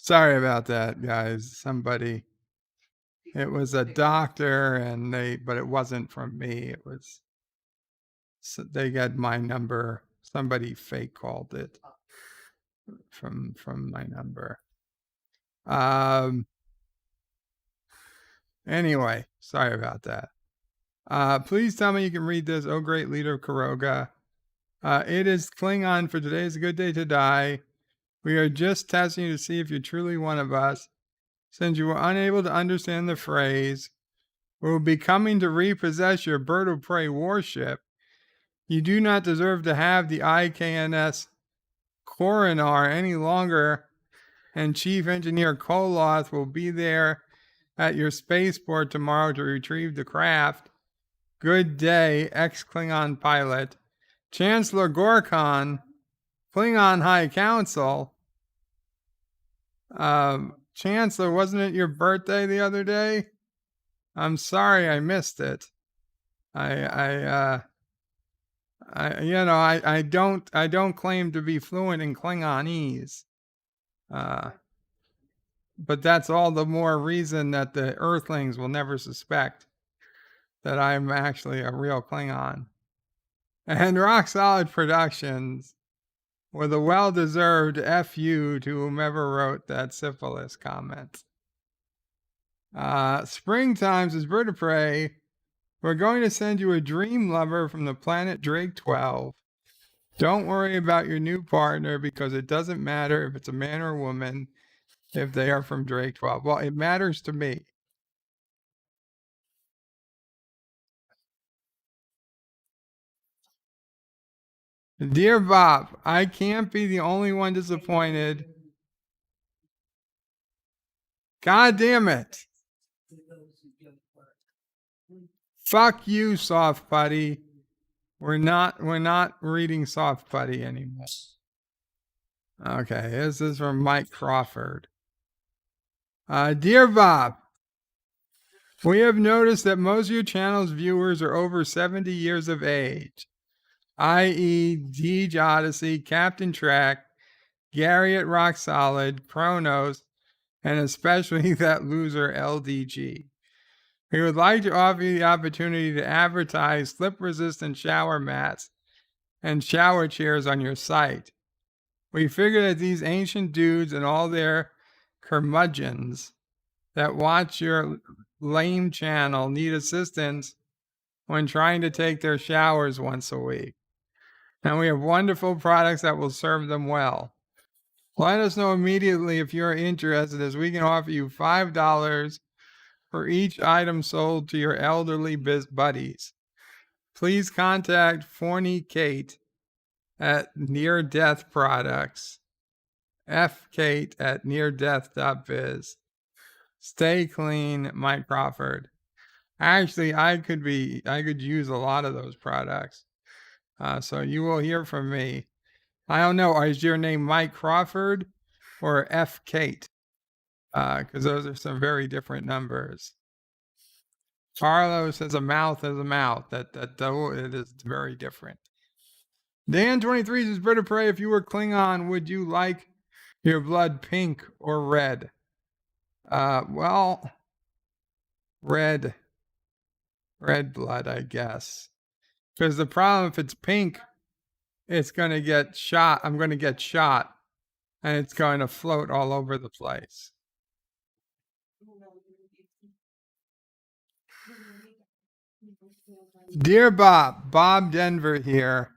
Sorry about that, guys. It was a doctor, and but it wasn't from me. It was, they got my number. Somebody fake called it from my number. Anyway, sorry about that. Please tell me you can read this, oh great leader of Caroga. It is Klingon for today is a good day to die. We are just testing you to see if you're truly one of us. Since you were unable to understand the phrase, we will be coming to repossess your bird of prey warship. You do not deserve to have the IKNS Coronar any longer, and Chief Engineer Koloth will be there at your spaceport tomorrow to retrieve the craft. Good day, ex-Klingon pilot. Chancellor Gorkon, Klingon High Council. Chancellor, wasn't it your birthday the other day? I'm sorry I missed it. I don't claim to be fluent in Klingonese. But that's all the more reason that the Earthlings will never suspect that I'm actually a real Klingon. And Rock Solid Productions with a well-deserved FU to whomever wrote that syphilis comment. Springtimes is Bird of Prey. We're going to send you a dream lover from the planet Drake 12. Don't worry about your new partner because it doesn't matter if it's a man or a woman if they are from Drake 12. Well, it matters to me. Dear Bob, I can't be the only one disappointed. God damn it. Fuck you, Soft Putty. We're not reading Soft Putty anymore. Okay, this is from Mike Crawford. Dear Bob, we have noticed that most of your channel's viewers are over 70 years of age, i.e. Deej Odyssey, Captain Track, Gary at Rock Solid, Chronos, and especially that loser LDG. We would like to offer you the opportunity to advertise slip-resistant shower mats and shower chairs on your site. We figure that these ancient dudes and all their curmudgeons that watch your lame channel need assistance when trying to take their showers once a week. And we have wonderful products that will serve them well. Let us know immediately if you're interested, as we can offer you $5 for each item sold to your elderly buddies. Please contact Forney Kate at Near Death Products, fkate at neardeath.biz. Stay clean, Mike Crawford. Actually, I could use a lot of those products. So you will hear from me. I don't know. Is your name Mike Crawford or F. Kate? Because those are some very different numbers. Carlos has a mouth as a mouth. It is very different. Dan 23 says, Britta Prey, if you were Klingon, would you like your blood pink or red? Well, red blood, I guess. Because the problem, if it's pink, it's going to get shot. I'm going to get shot, and it's going to float all over the place. Dear Bob Denver here.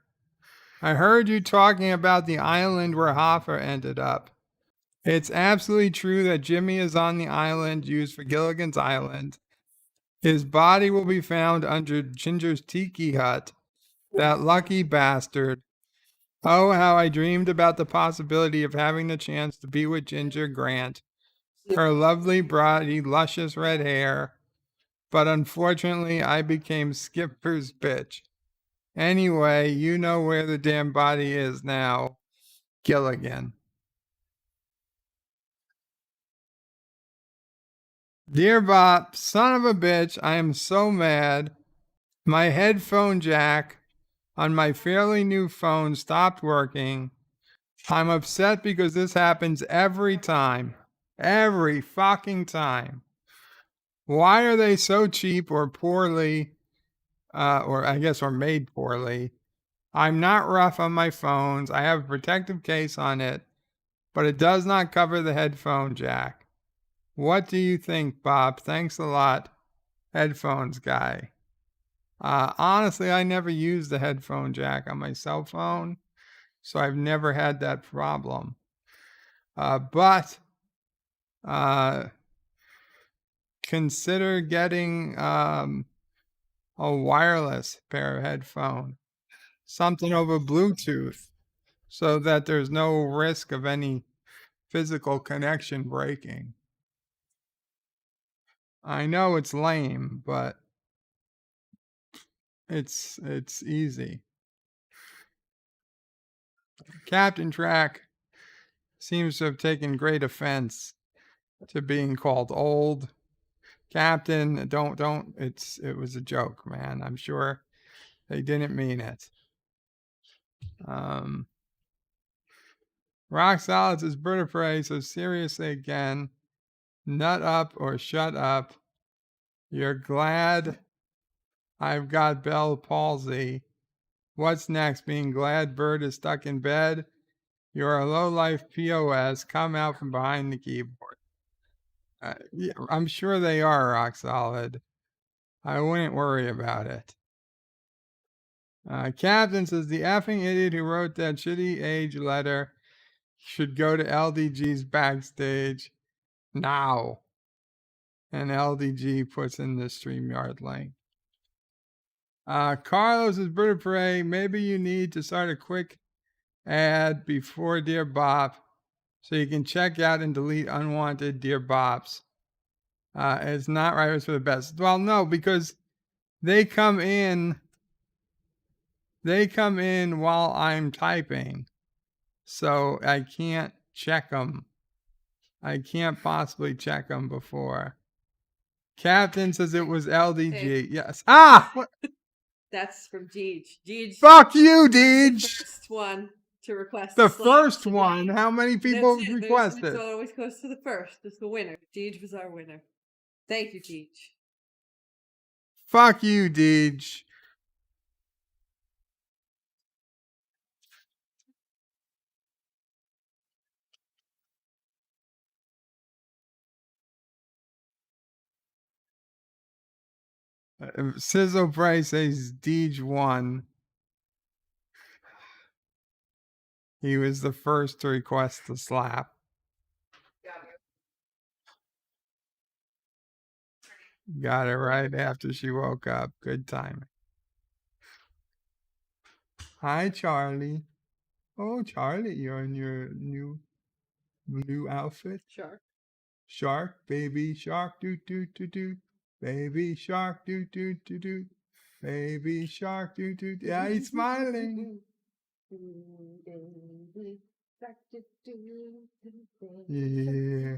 I heard you talking about the island where Hoffa ended up. It's absolutely true that Jimmy is on the island used for Gilligan's Island. His body will be found under Ginger's tiki hut. That lucky bastard. Oh, how I dreamed about the possibility of having the chance to be with Ginger Grant. Her lovely, body, luscious red hair. But unfortunately, I became Skipper's bitch. Anyway, you know where the damn body is now. Gilligan. Dear Bob, son of a bitch, I am so mad. My headphone jack on my fairly new phone stopped working. I'm upset because this happens every time. Every fucking time. Why are they so cheap or poorly, or made poorly? I'm not rough on my phones. I have a protective case on it, but it does not cover the headphone jack. What do you think, Bob? Thanks a lot, headphones guy. Honestly, I never used the headphone jack on my cell phone, so I've never had that problem. But consider getting a wireless pair of headphones, something over Bluetooth, so that there's no risk of any physical connection breaking. I know it's lame, but it's easy. Captain Track seems to have taken great offense to being called old. Captain, don't. It was a joke, man. I'm sure they didn't mean it. Rock Solid says, Bird of Prey, so seriously again, nut up or shut up. You're glad I've got Bell palsy. What's next? Being glad Bird is stuck in bed? You're a low-life POS. Come out from behind the keyboard. Yeah, I'm sure they are, Rock Solid. I wouldn't worry about it. Captain says, the effing idiot who wrote that shitty age letter should go to LDG's backstage now. And LDG puts in the StreamYard link. Carlos is Bird of Prey. Maybe you need to start a quick ad before Dear Bop so you can check out and delete unwanted Dear Bops. It's not right, it's for the best. Well, no, because they come in while I'm typing. So I can't check them. I can't possibly check them before. Captain says it was LDG. Hey. Yes. What? That's from Deej. Deej. Fuck you, Deej. The first one to request. The first one. How many people requested? It always goes to the first. It's the winner. Deej was our winner. Thank you, Deej. Fuck you, Deej. Sizzle Price says Deej won. He was the first to request the slap. Got it right after she woke up. Good timing. Hi, Charlie. Oh, Charlie, you're in your new blue outfit. Shark. Shark, baby shark, do do do do. Baby shark, doo doo doo doo. Baby shark, doo doo. Yeah, he's smiling. Yeah.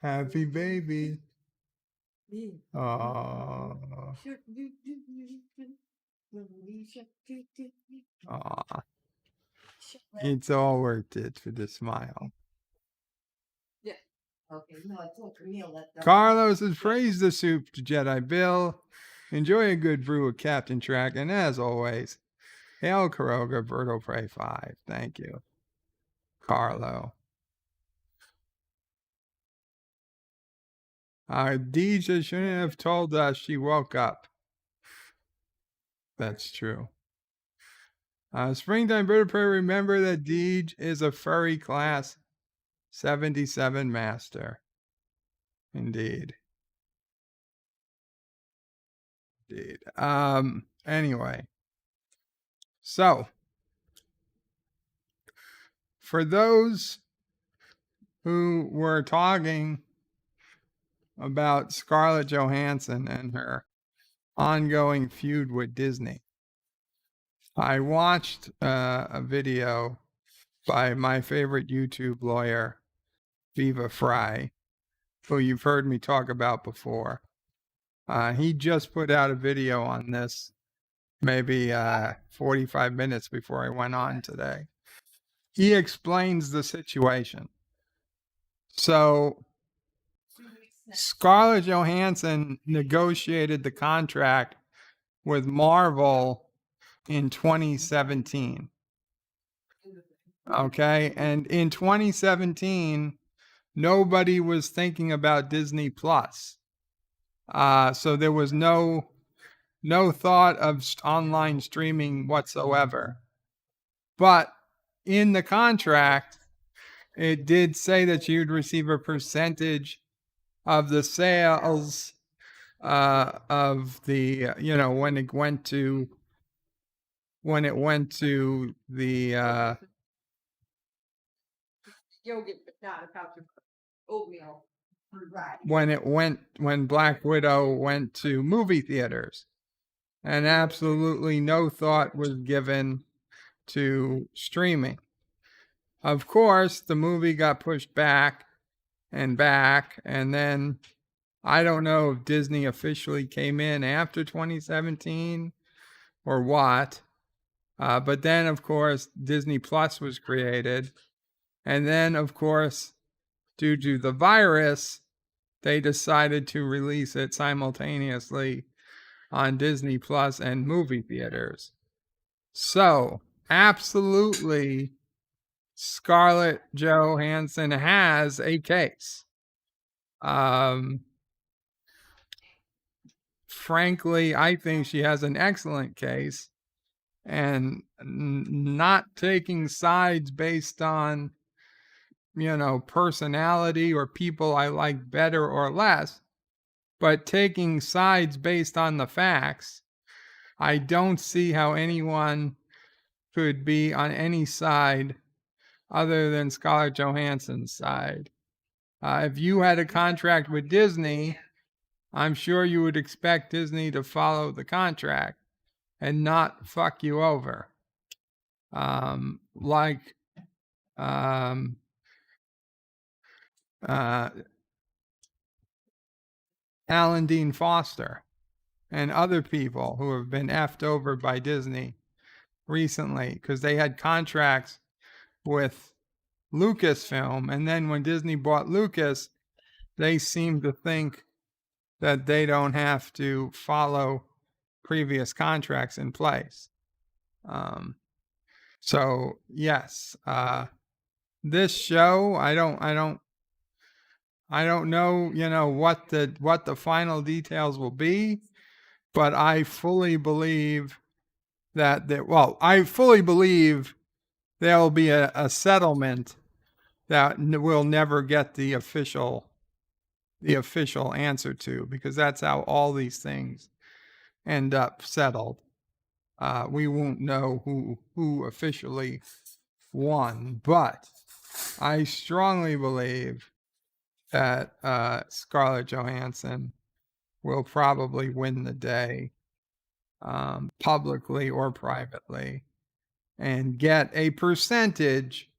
Happy baby. Oh. Aw. It's all worth it for the smile. Yeah. Okay, no, I told Camille that. Carlos has praised the soup to Jedi Bill. Enjoy a good brew of Captain Track, and as always, hail Caroga, Berto Prey 5. Thank you, Carlo. Deja shouldn't have told us she woke up. That's true. Springtime Bird of Prey, remember that Deej is a furry class 77 master. Indeed. Indeed. Anyway. So, for those who were talking about Scarlett Johansson and her ongoing feud with Disney, I watched a video by my favorite YouTube lawyer, Viva Fry, who you've heard me talk about before. He just put out a video on this maybe 45 minutes before I went on today. He explains the situation. So Scarlett Johansson negotiated the contract with Marvel in 2017. Okay, and in 2017, nobody was thinking about Disney Plus. So there was no thought of online streaming whatsoever. But in the contract, it did say that you'd receive a percentage of the sales of the, when it went to the Yogurt, but not a pouch of oatmeal. Right. when Black Widow went to movie theaters, and absolutely no thought was given to streaming. Of course, the movie got pushed back, and then I don't know if Disney officially came in after 2017 or what. But then, of course, Disney Plus was created. And then, of course, due to the virus, they decided to release it simultaneously on Disney Plus and movie theaters. So, absolutely, Scarlett Johansson has a case. Frankly, I think she has an excellent case, and not taking sides based on, personality or people I like better or less, but taking sides based on the facts. I don't see how anyone could be on any side other than Scarlett Johansson's side. If you had a contract with Disney, I'm sure you would expect Disney to follow the contract and not fuck you over. Like Alan Dean Foster and other people who have been effed over by Disney recently because they had contracts with Lucasfilm, and then when Disney bought Lucas, they seemed to think that they don't have to follow previous contracts in place. So yes, this show, I don't know, what the final details will be, but I fully believe I fully believe there will be a settlement that we'll never get the official answer to, because that's how all these things end up settled. We won't know who officially won, but I strongly believe that Scarlett Johansson will probably win the day, publicly or privately, and get a percentage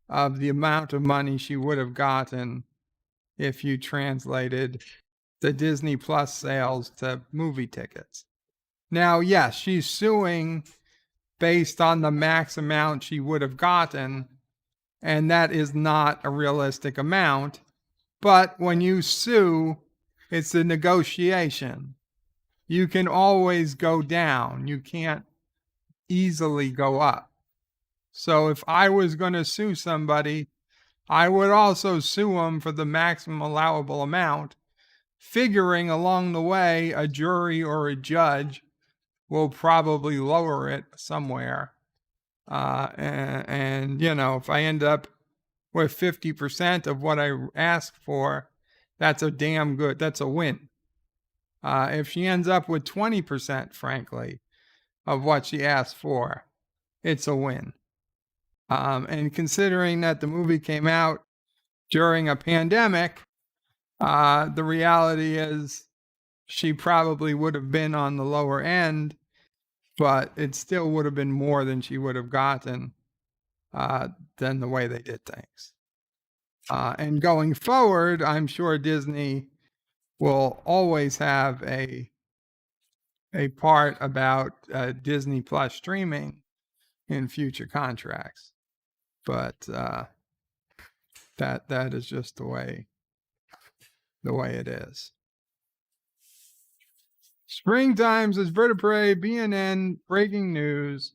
of the amount of money she would have gotten if you translated the Disney Plus sales to movie tickets. Now, yes, she's suing based on the max amount she would have gotten, and that is not a realistic amount. But when you sue, it's a negotiation. You can always go down. You can't easily go up. So if I was going to sue somebody, I would also sue them for the maximum allowable amount, figuring along the way a jury or a judge will probably lower it somewhere. And you know, if I end up with 50% of what I asked for, that's a win. If she ends up with 20%, frankly, of what she asked for, it's a win. And considering that the movie came out during a pandemic, the reality is she probably would have been on the lower end, but it still would have been more than she would have gotten than the way they did things. And going forward, I'm sure Disney will always have a part about Disney Plus streaming in future contracts. But that is just the way it is. Springtime says Vertebrae, BNN, breaking news.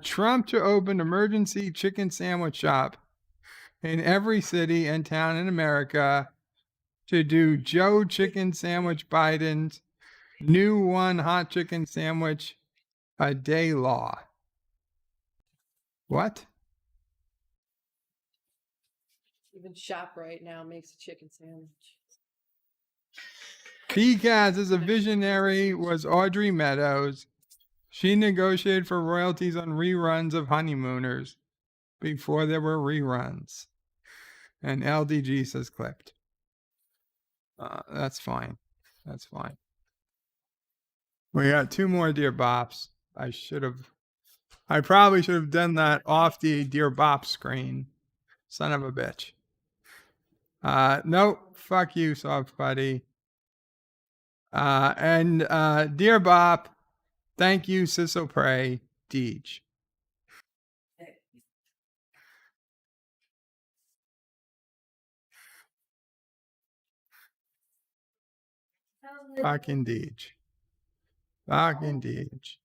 Trump to open emergency chicken sandwich shop in every city and town in America to do Joe chicken sandwich Biden's new one hot chicken sandwich a day law. What? Even ShopRite now makes a chicken sandwich. PCAS as a visionary was Audrey Meadows. She negotiated for royalties on reruns of Honeymooners before there were reruns. And LDG says clipped. That's fine. That's fine. We got 2 more Dear Bops. I probably should have done that off the Dear Bop screen. Son of a bitch. Nope. Fuck you, soft buddy. And Dear Bop, thank you, Sisso Prey, Deej. Fucking Deej. Fucking Deej.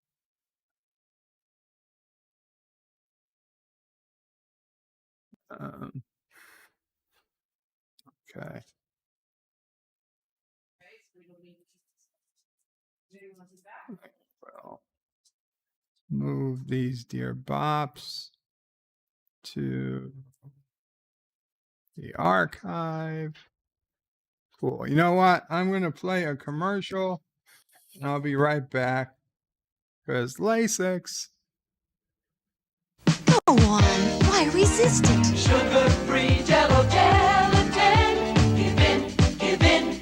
Okay. Well, move these Dear Bops to the archive. Cool. You know what? I'm going to play a commercial and I'll be right back because Lasix. Go on. Why resist it? Sugar-free Jell-O gelatin. Give in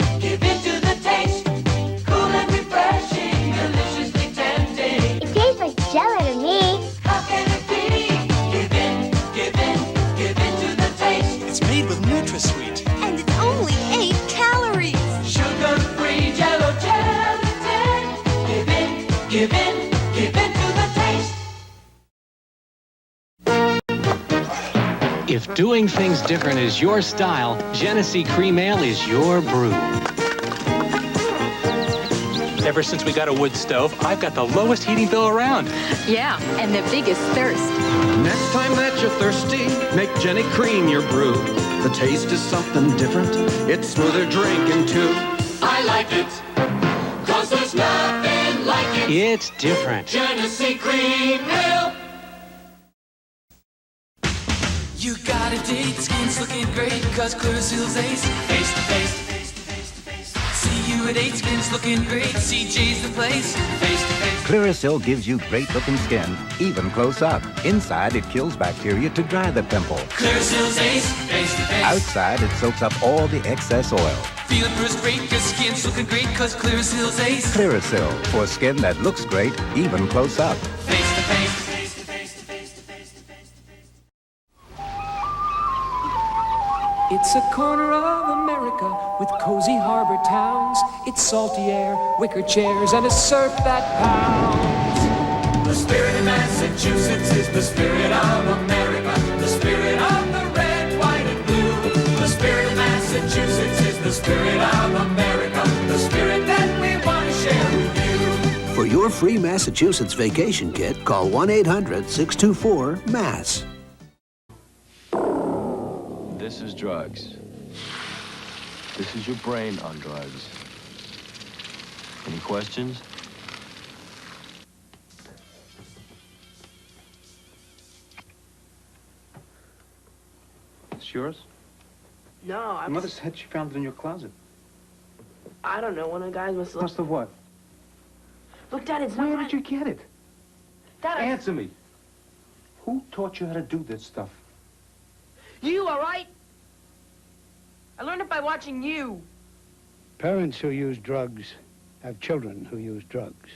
to the taste. Cool and refreshing, deliciously tempting. It tastes like Jell-O to me. How can it be? Give in to the taste. It's made with NutraSweet. And it's only 8 calories. Sugar-free Jell-O gelatin. Give in to the taste. If doing things different is your style, Genesee Cream Ale is your brew. Ever since we got a wood stove, I've got the lowest heating bill around. Yeah, and the biggest thirst. Next time that you're thirsty, make Jenny Cream your brew. The taste is something different. It's smoother drinking too. I like it, 'cause there's nothing like it. It's different. Genesee Cream Ale. You got a date, skin's looking great, 'cause Clearasil's ace. Face to face. See you at 8, skin's looking great, CJ's the place. Face to face. Clearasil gives you great-looking skin, even close up. Inside, it kills bacteria to dry the pimple. Clearasil's ace. Face to face. Outside, it soaks up all the excess oil. Feeling first rate, your skin's looking great, cause Clearasil's ace. Clearasil, for skin that looks great, even close up. Face to face. It's a corner of America with cozy harbor towns. It's salty air, wicker chairs, and a surf that pounds. The spirit of Massachusetts is the spirit of America. The spirit of the red, white, and blue. The spirit of Massachusetts is the spirit of America. The spirit that we want to share with you. For your free Massachusetts vacation kit, call 1-800-624-MASS. This is drugs. This is your brain on drugs. Any questions? It's yours? No, Your mother said she found it in your closet. I don't know. One of the guys must Must have what? Look, Dad, it's Where not did you get it? Dad, Answer me. Who taught you how to do this stuff? You, all right? I learned it by watching you. Parents who use drugs have children who use drugs.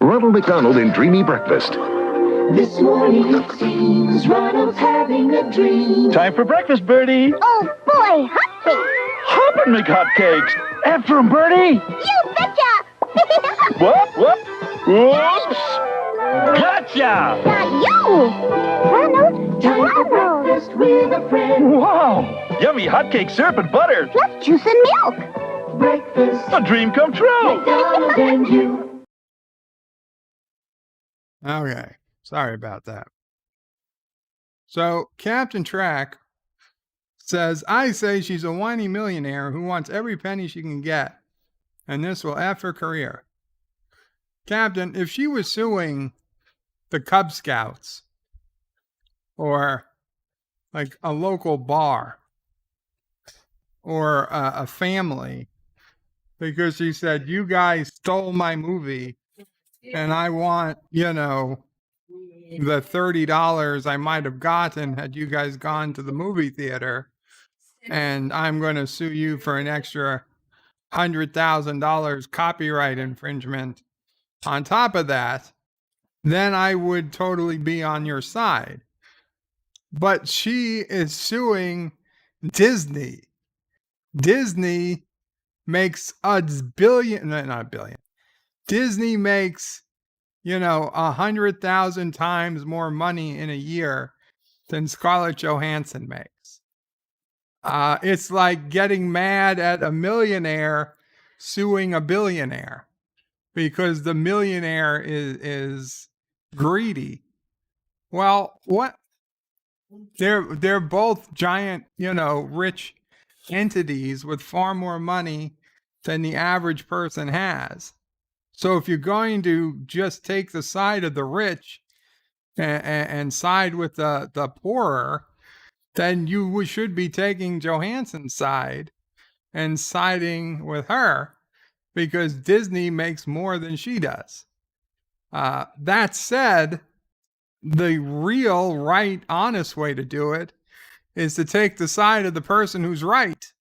Ronald McDonald in Dreamy Breakfast. This morning it seems Ronald's having a dream. Time for breakfast, Bertie. Oh boy, hotcakes! Hoppin' McHotcakes. After him, Bertie. You betcha! What? Whoops. Gotcha. Not you! Ronald, Time for breakfast with a friend. Wow. Yummy hotcake syrup and butter. plus juice and milk. Breakfast. A dream come true. McDonald and you. Okay, sorry about that. So Captain Track says, I say she's a whiny millionaire who wants every penny she can get, and this will F her career. Captain, if she was suing the Cub Scouts or like a local bar or a family because she said, you guys stole my movie and I want, the $30 I might have gotten had you guys gone to the movie theater, and I'm going to sue you for an extra $100,000 copyright infringement on top of that, then I would totally be on your side. But she is suing Disney. Disney makes not a billion. Disney makes, 100,000 times more money in a year than Scarlett Johansson makes. It's like getting mad at a millionaire suing a billionaire because the millionaire is greedy. Well, what? They're both giant, rich entities with far more money than the average person has. So if you're going to just take the side of the rich and side with the poorer, then you should be taking Johansson's side and siding with her because Disney makes more than she does. That said, the real, right, honest way to do it is to take the side of the person who's right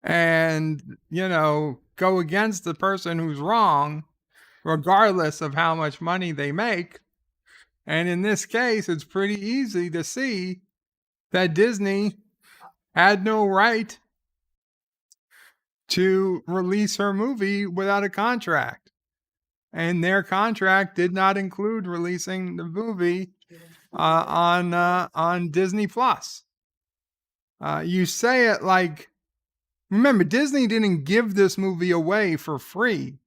and, go against the person who's wrong, regardless of how much money they make. And in this case, it's pretty easy to see that Disney had no right to release her movie without a contract. And their contract did not include releasing the movie on Disney Plus. You say it like, remember, Disney didn't give this movie away for free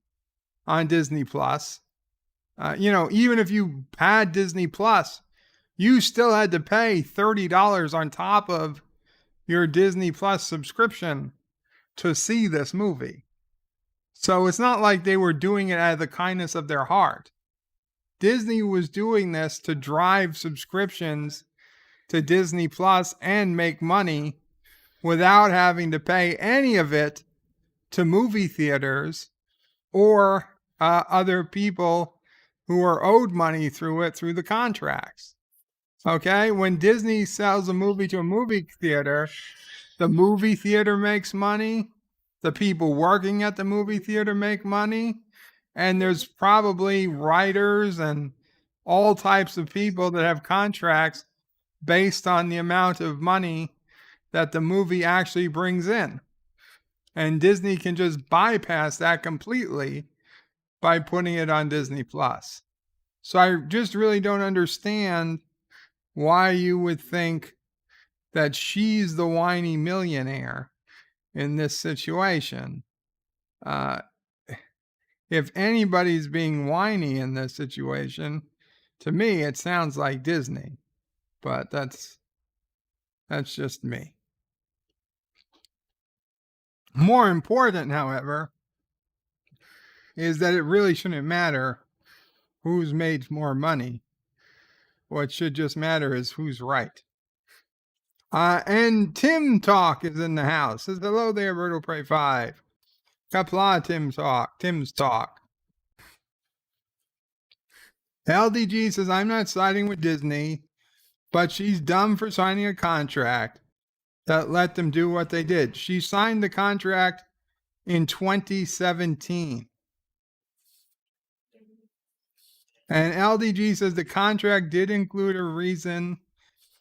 on Disney Plus. Even if you had Disney Plus, you still had to pay $30 on top of your Disney Plus subscription to see this movie. So it's not like they were doing it out of the kindness of their heart. Disney was doing this to drive subscriptions to Disney Plus and make money without having to pay any of it to movie theaters or other people who are owed money through the contracts. Okay, when Disney sells a movie to a movie theater, the movie theater makes money the people working at the movie theater make money. And there's probably writers and all types of people that have contracts based on the amount of money that the movie actually brings in. And Disney can just bypass that completely by putting it on Disney Plus. So I just really don't understand why you would think that she's the whiny millionaire in this situation. If anybody's being whiny in this situation, to me, it sounds like Disney, but that's just me. More important, however, is that it really shouldn't matter who's made more money. What should just matter is who's right. And Tim Talk is in the house. Says, hello there, Berto Pray 5. Qapla, Tim's Talk. LDG says, I'm not siding with Disney, but she's dumb for signing a contract that let them do what they did. She signed the contract in 2017. And LDG says the contract did include a reason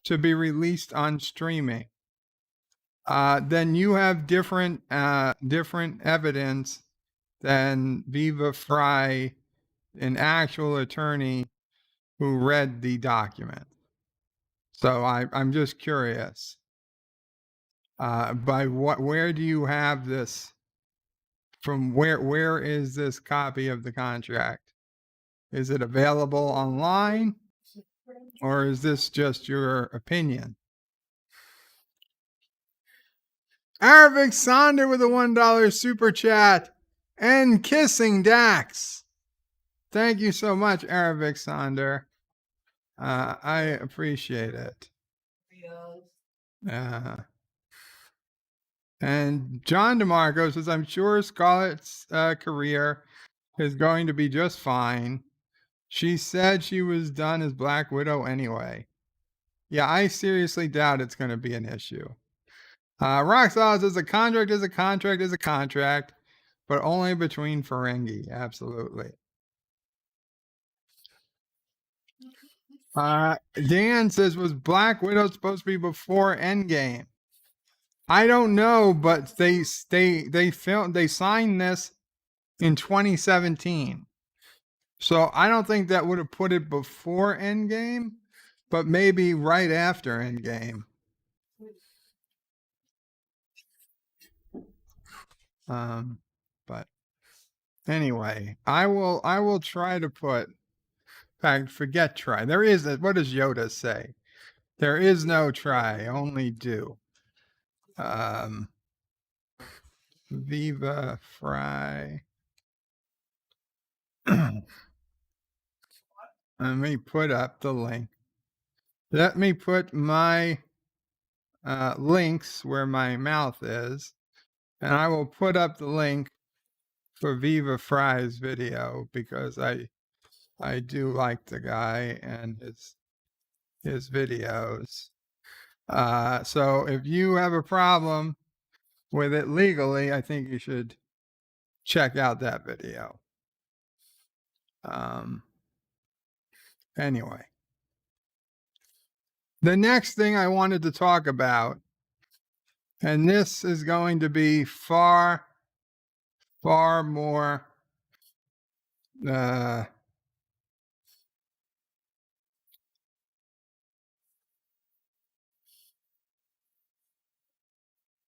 to be released on streaming. Then you have different evidence than Viva Frei, an actual attorney who read the document. So I'm just curious. Where do you have this? From where is this copy of the contract? Is it available online? Or is this just your opinion? Aravic Sonder with a $1 super chat and kissing Dax. Thank you so much, Aravic Sonder. I appreciate it. And John DeMarco says, I'm sure Scarlett's career is going to be just fine. She said she was done as Black Widow anyway. Yeah, I seriously doubt it's going to be an issue. Roxanne says, a contract is a contract is a contract, but only between Ferengi. Absolutely. Dan says, was Black Widow supposed to be before Endgame? I don't know, but they signed this in 2017. So I don't think that would have put it before Endgame, but maybe right after Endgame. But anyway, I will try to put, in fact, forget try. There is what does Yoda say? There is no try, only do. Viva Frei. Let me put up the link. Let me put my links where my mouth is, and I will put up the link for Viva Frei's video because I do like the guy and his videos. So if you have a problem with it legally, I think you should check out that video. Anyway, the next thing I wanted to talk about, and this is going to be far more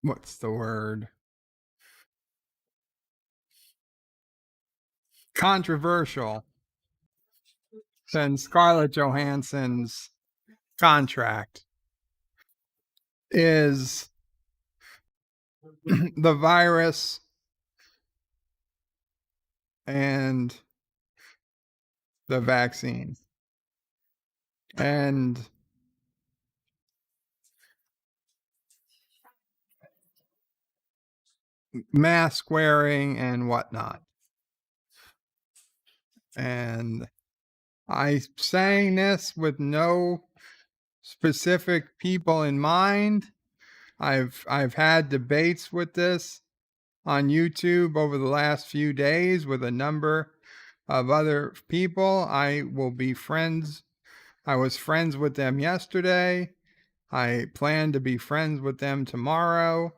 what's the word? Controversial than Scarlett Johansson's contract is the virus and the vaccine. And mask wearing and whatnot. And I'm saying this with no specific people in mind. I've had debates with this on YouTube over the last few days with a number of other people. I will be friends. I was friends with them yesterday. I plan to be friends with them tomorrow.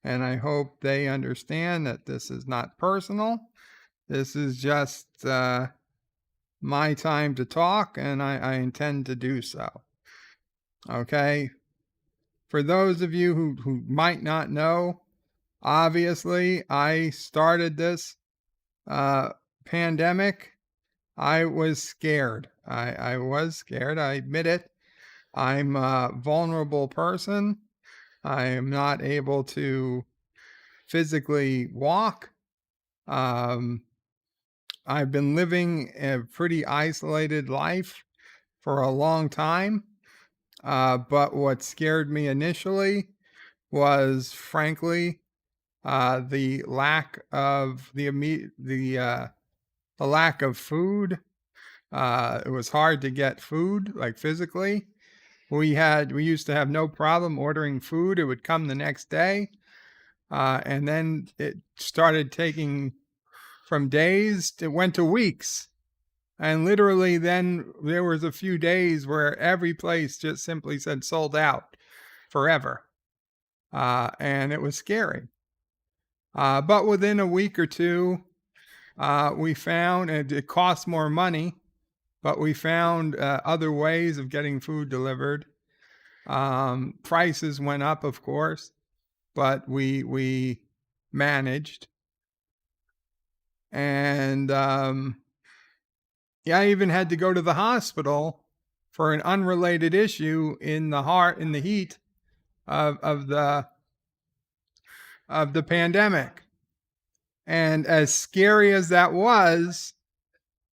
And I hope they understand that this is not personal. This is just my time to talk, and I intend to do so. Okay? For those of you who might not know, obviously, I started this pandemic. I was scared. I was scared. I admit it. I'm a vulnerable person. I am not able to physically walk. I've been living a pretty isolated life for a long time. But what scared me initially was, frankly, the lack of the lack of food. It was hard to get food, like physically. We used to have no problem ordering food. It would come the next day. And then it started taking from days, it went to weeks. And literally then there was a few days where every place just simply said sold out forever. And it was scary. But within a week or two, we found, and it cost more money, but we found other ways of getting food delivered. Prices went up, of course, but we managed. And I even had to go to the hospital for an unrelated issue in the heat of the pandemic. And as scary as that was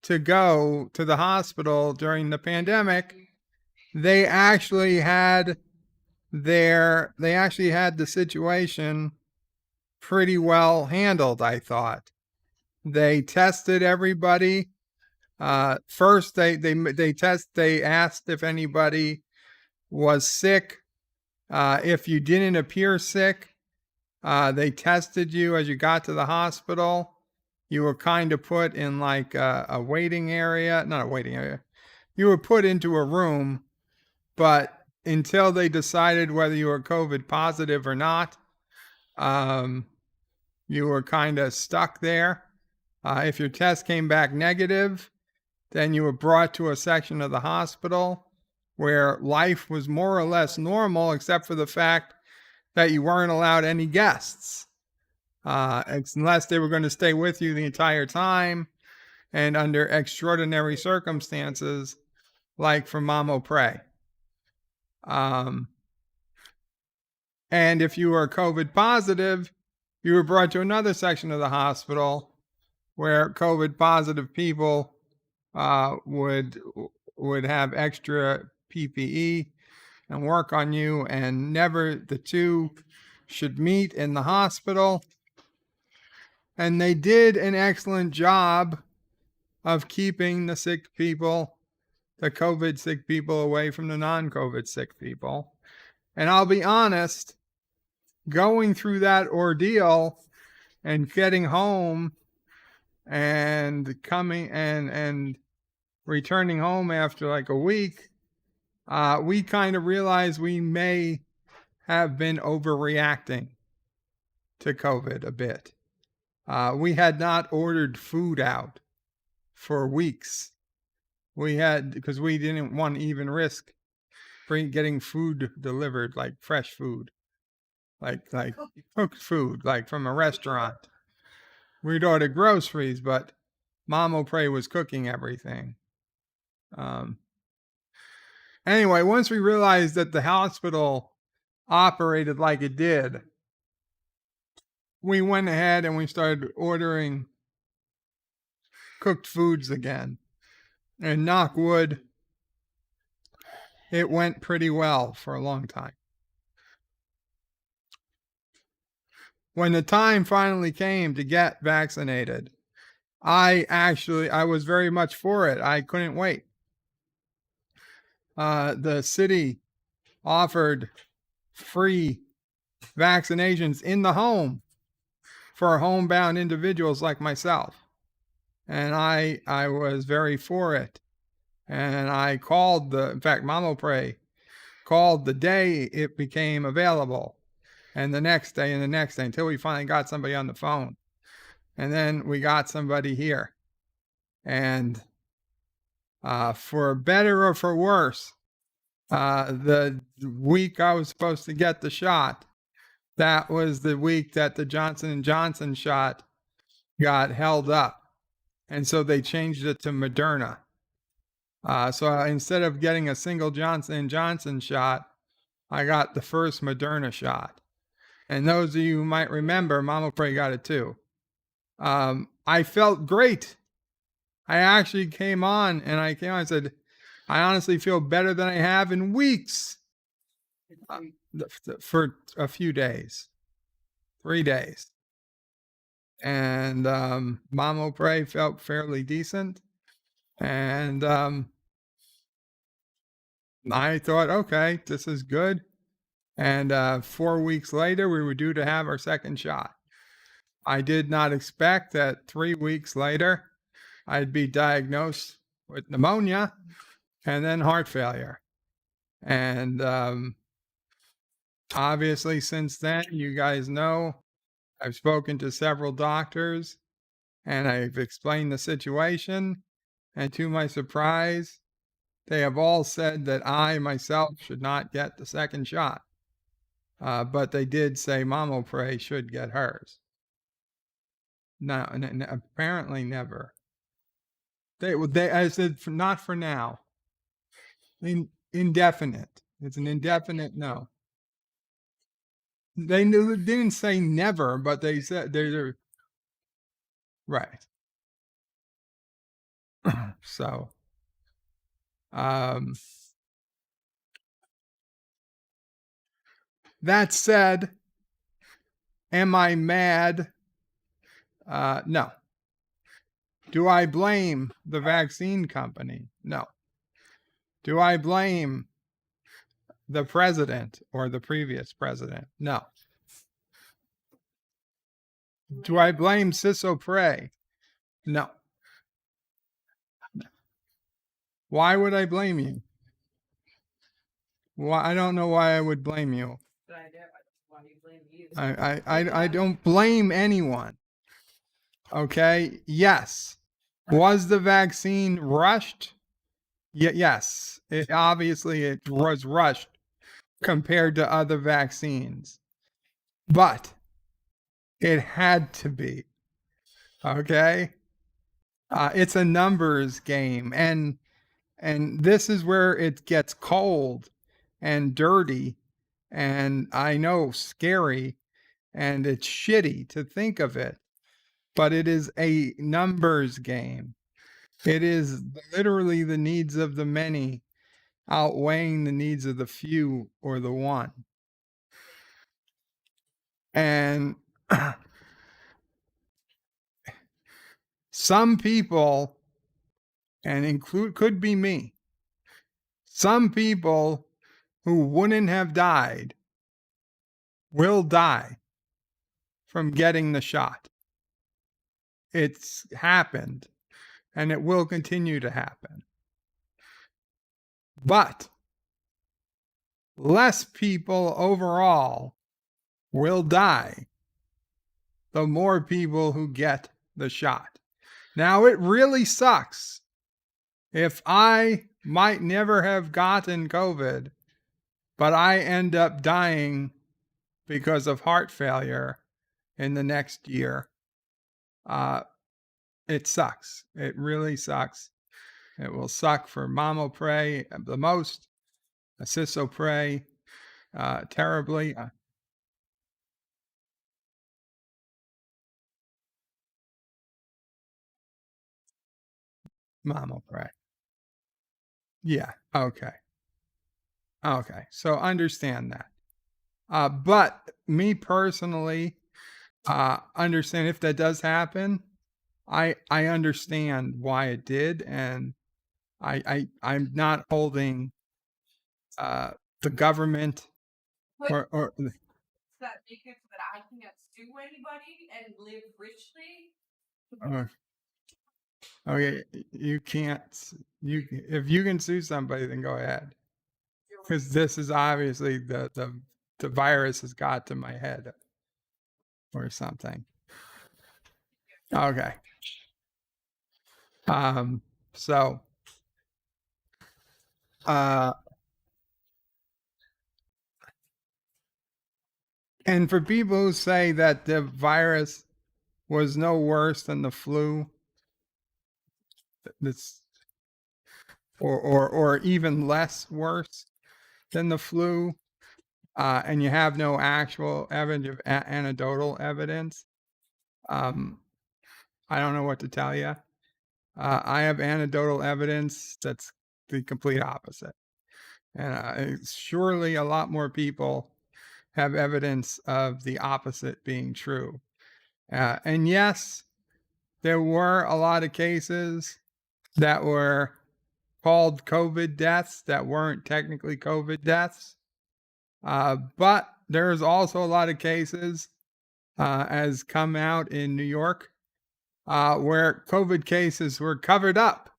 to go to the hospital during the pandemic, they actually had the situation pretty well handled, I thought. They tested everybody. First, they asked if anybody was sick. If you didn't appear sick, they tested you as you got to the hospital. You were kind of put in like a waiting area, not a waiting area. You were put into a room, but until they decided whether you were COVID positive or not, you were kind of stuck there. If your test came back negative, then you were brought to a section of the hospital where life was more or less normal, except for the fact that you weren't allowed any guests, unless they were going to stay with you the entire time and under extraordinary circumstances, like for Mamo Pray. And if you were COVID positive, you were brought to another section of the hospital where COVID positive people would have extra PPE and work on you, and never the two should meet in the hospital. And they did an excellent job of keeping the sick people, the COVID sick people, away from the non-COVID sick people. And I'll be honest, going through that ordeal and getting home and coming and returning home after like a week, we kind of realized we may have been overreacting to COVID a bit. We had not ordered food out for weeks. Because we didn't want to even risk getting food delivered, like fresh food, like cooked food, like from a restaurant. We'd order groceries, but Mamo Pray was cooking everything. Anyway, once we realized that the hospital operated like it did, we went ahead and we started ordering cooked foods again. And knock wood, it went pretty well for a long time. When the time finally came to get vaccinated, I was very much for it. I couldn't wait. The city offered free vaccinations in the home for homebound individuals like myself. And I was very for it. And I called in fact, Mamo Pray called the day it became available, and the next day, and the next day, until we finally got somebody on the phone. And then we got somebody here. And for better or for worse, the week I was supposed to get the shot, that was the week that the Johnson & Johnson shot got held up. And so they changed it to Moderna. So instead of getting a single Johnson & Johnson shot, I got the first Moderna shot. And those of you who might remember, Mama Pray got it too. I felt great. I actually came on and said, I honestly feel better than I have in weeks. For a few days, 3 days. And Mama Pray felt fairly decent. And I thought, okay, this is good. And 4 weeks later, we were due to have our second shot. I did not expect that 3 weeks later, I'd be diagnosed with pneumonia and then heart failure. And obviously, since then, you guys know, I've spoken to several doctors and I've explained the situation. And to my surprise, they have all said that I myself should not get the second shot. But they did say Mama Pray should get hers. No, apparently never. I said, not for now. Indefinite. It's an indefinite no. They didn't say never, but they said they're right. So, that said, am I mad? No. Do I blame the vaccine company? No. Do I blame the president or the previous president? No. Do I blame Ciso Pray? No. Why would I blame you? Why? I don't know why I would blame you. I don't blame anyone. Okay. Yes. Was the vaccine rushed? Yes. Obviously it was rushed compared to other vaccines, but it had to be. Okay. It's a numbers game, and this is where it gets cold and dirty, and I know scary, and it's shitty to think of it, but it is a numbers game. It is literally the needs of the many outweighing the needs of the few or the one. And some people, and could be me, some people who wouldn't have died will die from getting the shot. It's happened, and it will continue to happen. But less people overall will die the more people who get the shot. Now, it really sucks if I might never have gotten COVID, but I end up dying because of heart failure in the next year. It sucks. It really sucks. It will suck for Mama Pray the most, Ciso Pray terribly. Mama Pray. Yeah. Okay. So understand that. But me personally, understand if that does happen, I understand why it did, and I'm not holding the government or that make it so that I can't sue anybody and live richly? Okay, you can't. If you can sue somebody, then go ahead. Because this is obviously the virus has got to my head or something. Okay. So and for people who say that the virus was no worse than the flu, this or even less worse than the flu, and you have no actual evidence, anecdotal evidence, I don't know what to tell you. I have anecdotal evidence that's the complete opposite. And surely a lot more people have evidence of the opposite being true. And yes, there were a lot of cases that were called COVID deaths that weren't technically COVID deaths. But there's also a lot of cases, as come out in New York, where COVID cases were covered up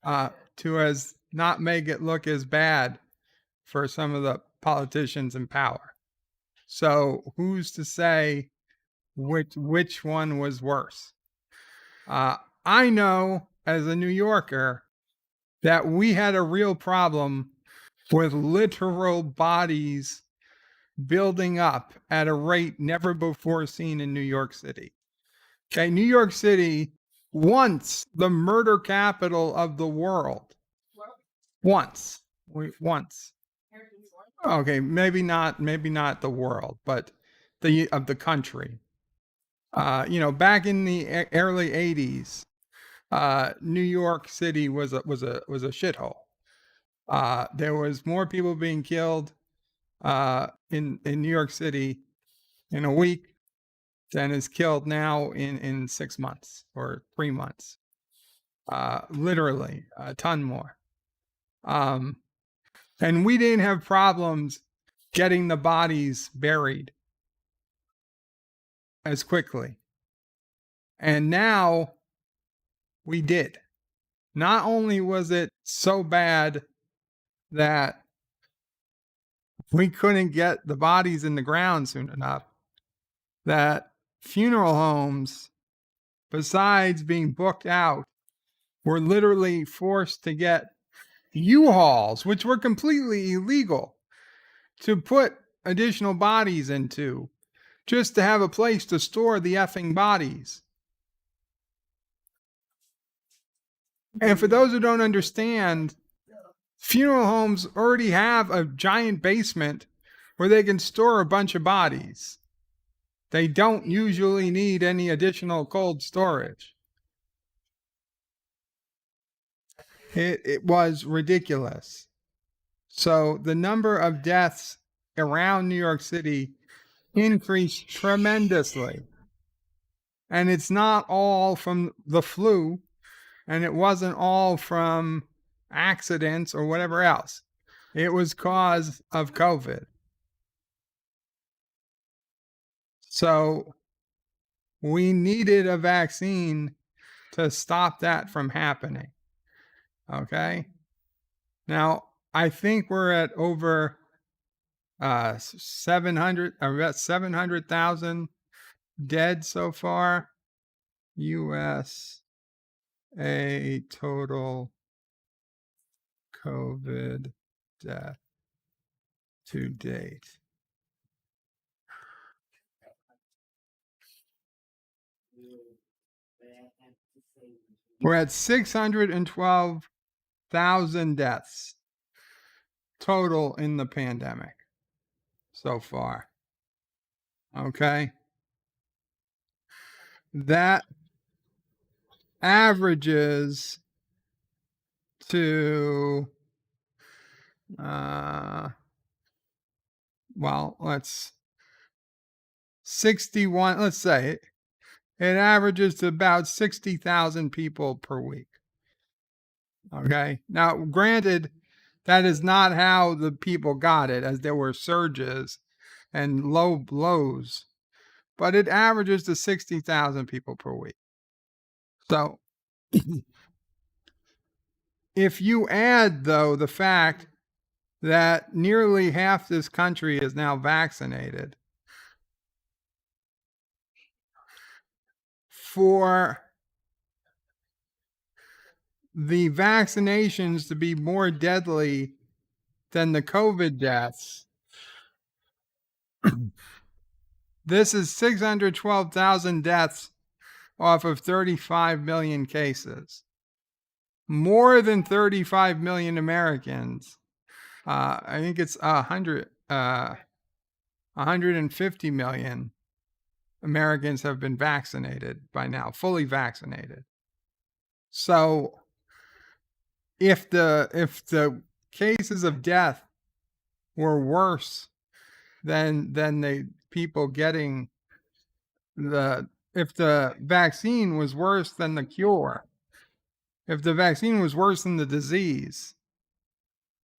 to as not make it look as bad for some of the politicians in power. So who's to say which one was worse? I know as a New Yorker that we had a real problem with literal bodies building up at a rate never before seen in New York City. Okay, New York City, once the murder capital of the world. Once. Okay, maybe not the world, but of the country. Back in the early 80s, New York City was a shithole. There was more people being killed in New York City in a week than is killed now in 6 months or 3 months. Literally a ton more. And we didn't have problems getting the bodies buried as quickly. And now we did. Not only was it so bad that we couldn't get the bodies in the ground soon enough, that funeral homes, besides being booked out, were literally forced to get U-Hauls, which were completely illegal, to put additional bodies into, just to have a place to store the effing bodies. And for those who don't understand, funeral homes already have a giant basement where they can store a bunch of bodies. They don't usually need any additional cold storage. It was ridiculous. So the number of deaths around New York City increased tremendously. And it's not all from the flu, and it wasn't all from accidents or whatever else. It was cause of COVID. So we needed a vaccine to stop that from happening. Okay. Now, I think we're at over 700,000 dead so far. USA total COVID death to date. We're at 612,000 deaths total in the pandemic so far. Okay. That averages to, let's 61, let's say it averages to about 60,000 people per week. Okay. Now, granted, that is not how the people got it, as there were surges and low lows, but it averages to 60,000 people per week. So if you add, though, the fact that nearly half this country is now vaccinated, for the vaccinations to be more deadly than the COVID deaths, this is 612,000 deaths off of 35 million cases. More than 35 million Americans. I think it's 150 million Americans have been vaccinated by now, fully vaccinated. So if the cases of death were worse than the people getting if the vaccine was worse than the cure, if the vaccine was worse than the disease,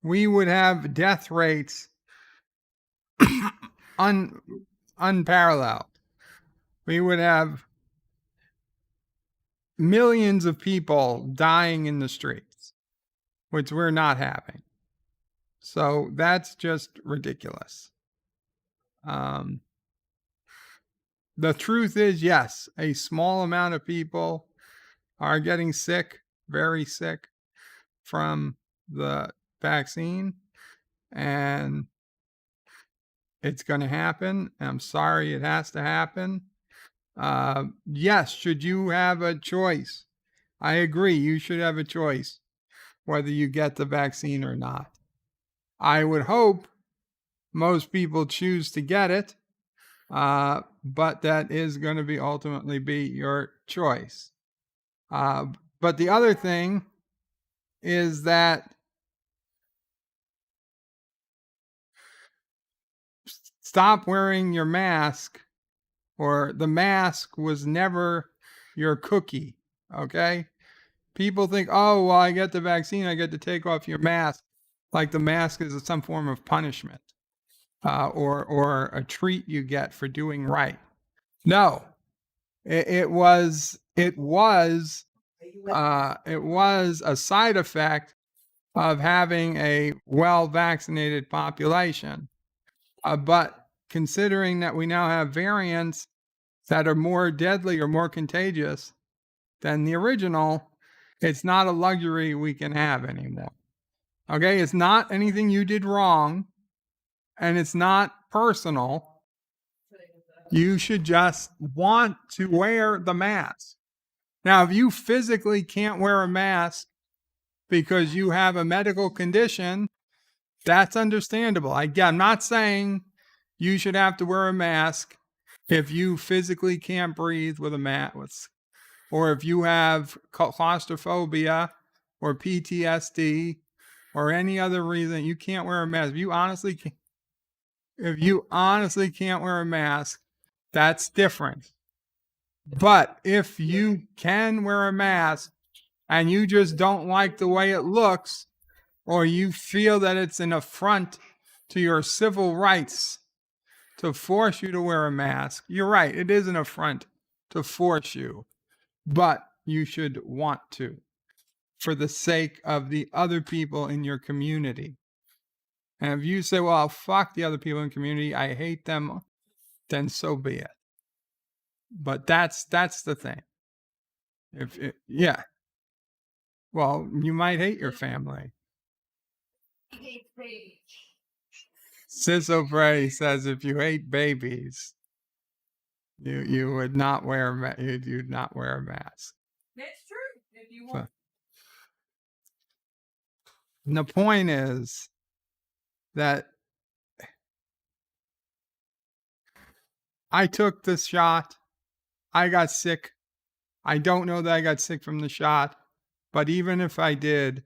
we would have death rates unparalleled. We would have millions of people dying in the streets, which we're not having. So that's just ridiculous. The truth is, yes, a small amount of people are getting sick, very sick, from the vaccine, and it's going to happen. I'm sorry it has to happen. Yes, should you have a choice? I agree, you should have a choice whether you get the vaccine or not. I would hope most people choose to get it, but that is going to be ultimately be your choice. But the other thing is that stop wearing your mask, or the mask was never your cookie, okay? People think, oh, well, I get the vaccine, I get to take off your mask, like the mask is some form of punishment, or a treat you get for doing right. No, it was a side effect of having a well-vaccinated population. But considering that we now have variants that are more deadly or more contagious than the original, it's not a luxury we can have anymore. Okay, it's not anything you did wrong, and it's not personal. You should just want to wear the mask. Now, if you physically can't wear a mask because you have a medical condition, that's understandable. I'm not saying you should have to wear a mask if you physically can't breathe with a mask, or if you have claustrophobia or PTSD or any other reason you can't wear a mask. If you honestly can't wear a mask, that's different. But if you can wear a mask and you just don't like the way it looks, or you feel that it's an affront to your civil rights to force you to wear a mask, you're right, it is an affront to force you, but you should want to, for the sake of the other people in your community. And if you say, well, fuck the other people in the community, I hate them, then so be it. But that's the thing. Yeah. Well, you might hate your family. Sis O'Brady says if you hate babies, you would not wear you'd not wear a mask. That's true. If you want. And the point is that I took the shot. I got sick. I don't know that I got sick from the shot, but even if I did,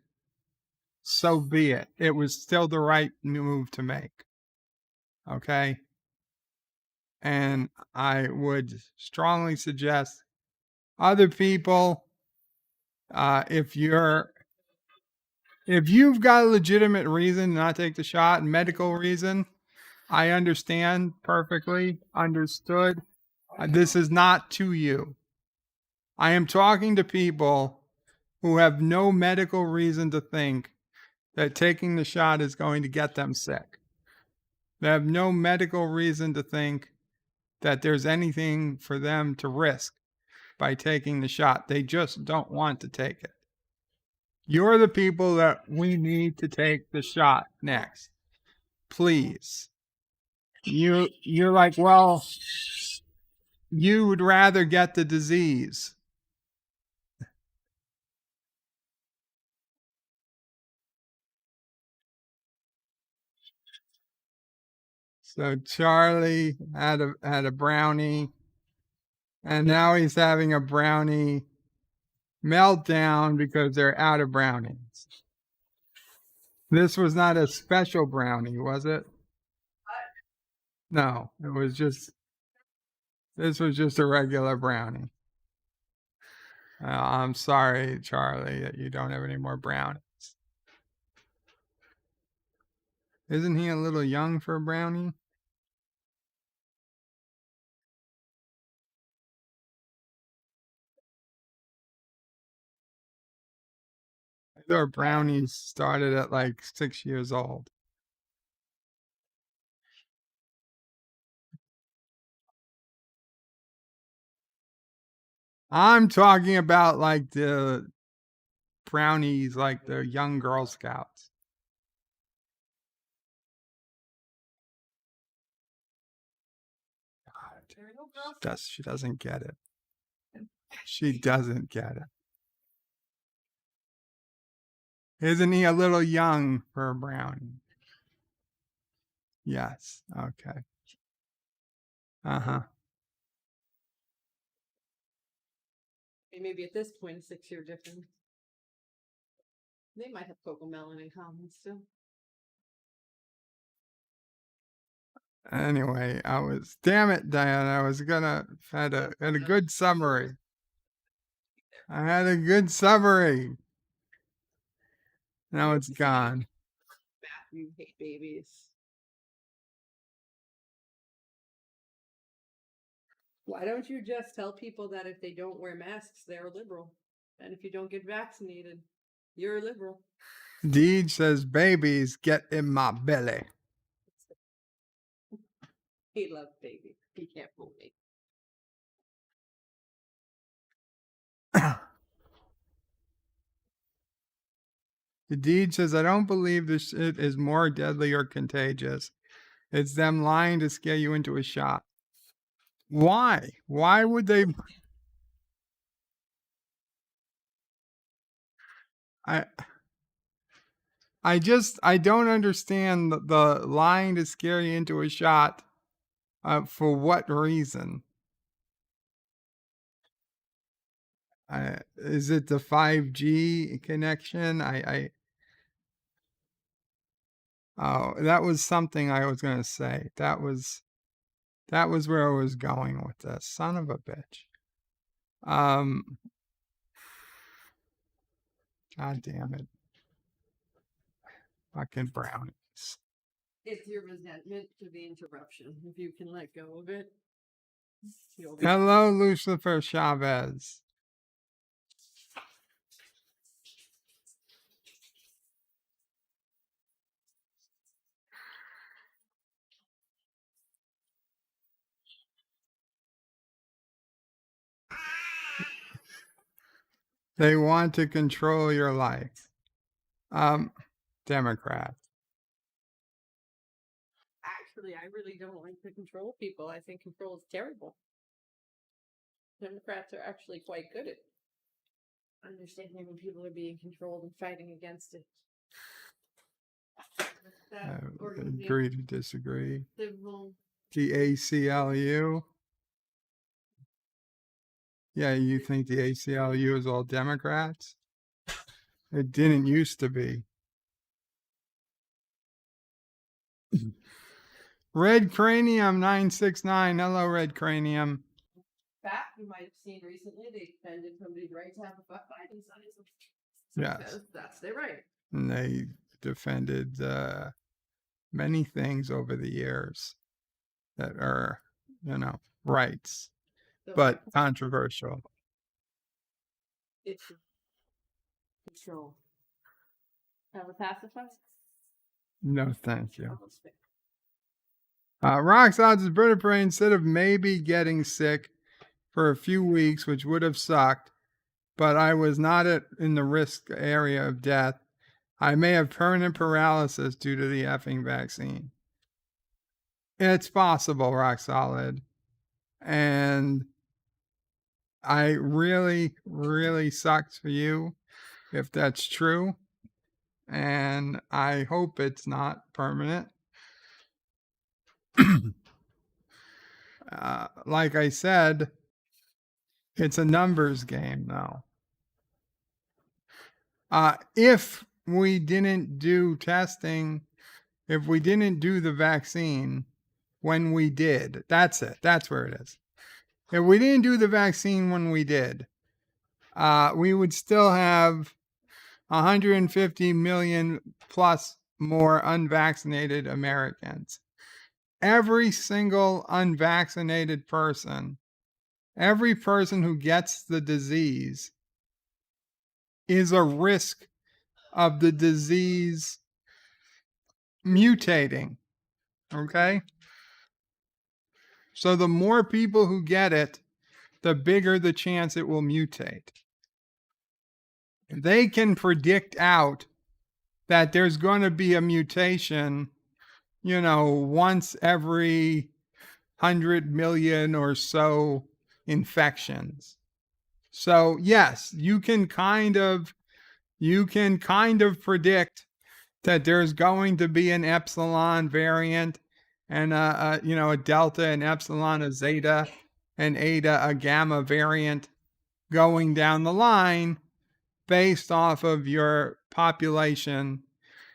so be it. It was still the right move to make. Okay? And I would strongly suggest other people, if you've got a legitimate reason to not take the shot, medical reason, I understand perfectly. Understood. This is not to you. I am talking to people who have no medical reason to think that taking the shot is going to get them sick. They have no medical reason to think that there's anything for them to risk by taking the shot. They just don't want to take it. You're the people that we need to take the shot next. Please. You're like, well, you would rather get the disease. So Charlie had a brownie, and now he's having a brownie meltdown because they're out of brownies. This was not a special brownie, was it? No, this was just a regular brownie. I'm sorry, Charlie, that you don't have any more brownies. Isn't he a little young for a brownie? I thought brownies started at like 6 years old. I'm talking about like the brownies, like the young Girl Scouts. God, she doesn't get it. She doesn't get it. Isn't he a little young for a brownie? Yes. Okay. Uh-huh. Maybe at this point, 6-year difference. They might have Cocomelon in common still. Anyway, damn it, Diane, I was gonna had a good summary. I had a good summary. Now it's gone. Bathroom hate babies. Why don't you just tell people that if they don't wear masks, they're liberal? And if you don't get vaccinated, you're a liberal. Deej says, babies get in my belly. He loves babies. He can't fool me. The Deej says, I don't believe this shit is more deadly or contagious. It's them lying to scare you into a shot. Why? Why would they? I don't understand the lying to scare you into a shot. For what reason? Is it the 5G connection? Oh, that was something I was going to say. That was where I was going with this. Son of a bitch. God damn it. Fucking brownies. It's your resentment for the interruption. If you can let go of it. Hello, Lucifer Chavez. They want to control your life. Democrat. Actually, I really don't like to control people. I think control is terrible. Democrats are actually quite good at understanding when people are being controlled and fighting against it. Agree to disagree. Civil. The ACLU. Yeah, you think the ACLU is all Democrats? It didn't used to be. Red Cranium 969. Hello, Red Cranium. Fact, you might have seen recently they defended somebody's right to have a butt fight inside of Yes. that's their right. And they defended many things over the years that are, rights, but controversial. Control. Have a pacifier? No, thank you. Rock's odds is bird of prey, instead of maybe getting sick for a few weeks, which would have sucked, but I was not in the risk area of death. I may have permanent paralysis due to the effing vaccine. It's possible, rock solid. And I really, really sucks for you if that's true. And I hope it's not permanent. Like I said, it's a numbers game now. If we didn't do testing, if we didn't do the vaccine when we did, that's it. That's where it is. If we didn't do the vaccine when we did, we would still have 150 million plus more unvaccinated Americans. Every single unvaccinated person, every person who gets the disease is a risk of the disease mutating. Okay? So the more people who get it, the bigger the chance it will mutate. They can predict out that there's going to be a mutation, once every 100 million or so infections. So yes, you can kind of predict that there's going to be an epsilon variant and a delta, an epsilon, a zeta, an eta, a gamma variant going down the line based off of your population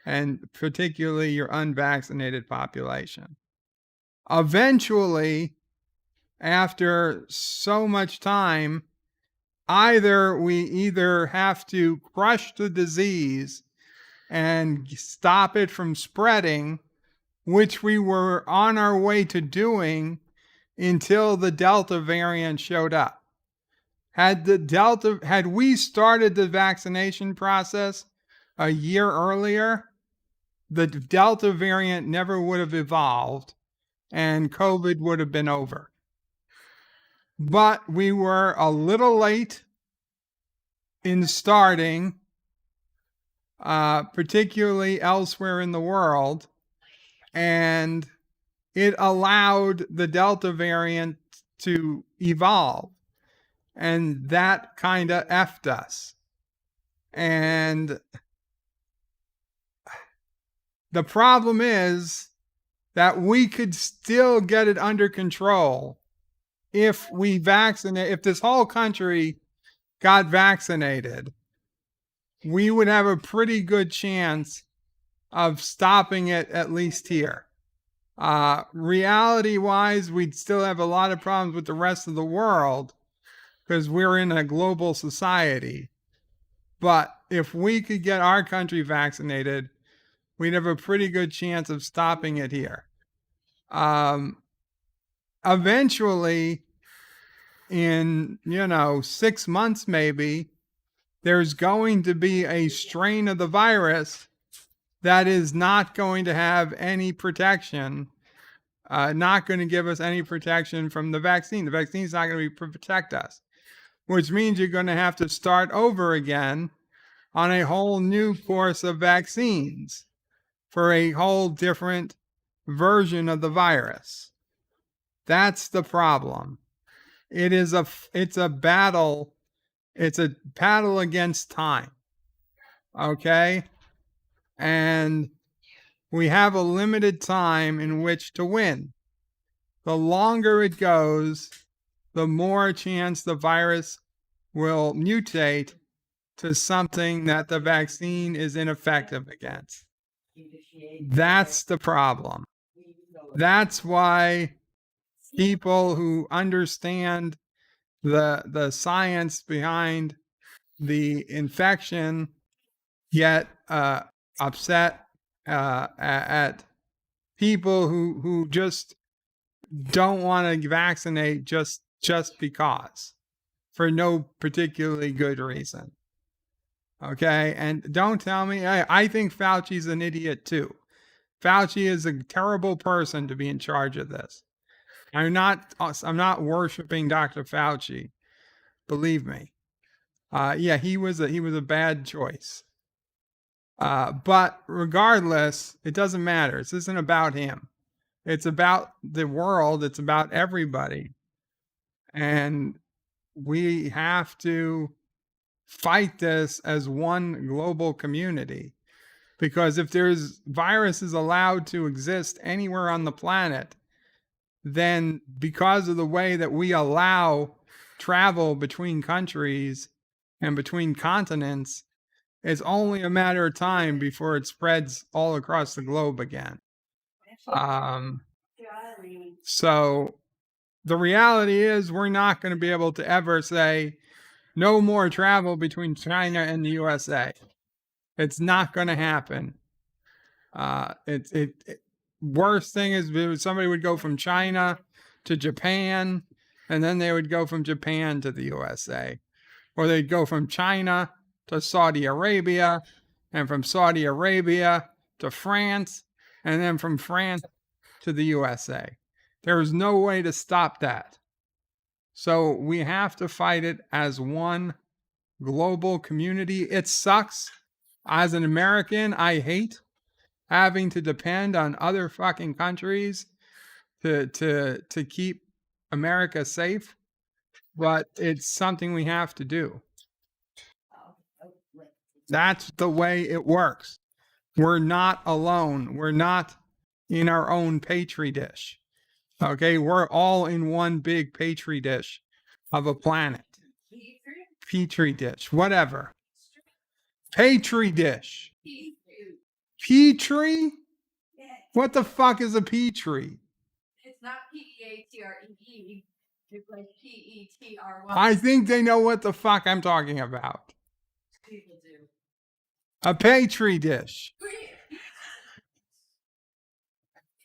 and particularly your unvaccinated population. Eventually, after so much time, we either have to crush the disease and stop it from spreading, which we were on our way to doing until the Delta variant showed up. Had we started the vaccination process a year earlier, the Delta variant never would have evolved and COVID would have been over. But we were a little late in starting, particularly elsewhere in the world, and it allowed the Delta variant to evolve. And that kind of effed us. And the problem is that we could still get it under control if this whole country got vaccinated. We would have a pretty good chance of stopping it, at least here. Reality-wise, we'd still have a lot of problems with the rest of the world because we're in a global society. But if we could get our country vaccinated, we'd have a pretty good chance of stopping it here. Eventually, in 6 months maybe, there's going to be a strain of the virus that is not going to have any protection, not going to give us any protection from the vaccine. The vaccine is not going to protect us, which means you're going to have to start over again on a whole new course of vaccines for a whole different version of the virus. That's the problem. It's a battle. It's a battle against time. Okay? And we have a limited time in which to win. The longer it goes, the more chance the virus will mutate to something that the vaccine is ineffective against. That's the problem. That's why people who understand the science behind the infection get upset at people who just don't want to vaccinate just because, for no particularly good reason. Okay, and don't tell me, I think Fauci's an idiot too. Fauci is a terrible person to be in charge of this. I'm not worshiping Dr. Fauci. Believe me. Yeah, he was a bad choice. But regardless, it doesn't matter. This isn't about him. It's about the world. It's about everybody. And we have to fight this as one global community. Because if there's viruses allowed to exist anywhere on the planet, then because of the way that we allow travel between countries and between continents, it's only a matter of time before it spreads all across the globe again. So the reality is we're not going to be able to ever say no more travel between China and the USA. It's not going to happen. Worst thing is somebody would go from China to Japan, and then they would go from Japan to the USA. Or they'd go from China to Saudi Arabia, and from Saudi Arabia to France, and then from France to the USA. There is no way to stop that. So we have to fight it as one global community. It sucks. As an American, I hate having to depend on other fucking countries to keep America safe, but it's something we have to do. That's the way it works. We're not alone. We're not in our own petri dish. Okay, we're all in one big petri dish of a planet. Petri dish, whatever. Petri dish. Petri? What the fuck is a petri? It's not P-E-A-T-R-E-E. It's like P-E-T-R-Y. I think they know what the fuck I'm talking about. People do. A petri dish.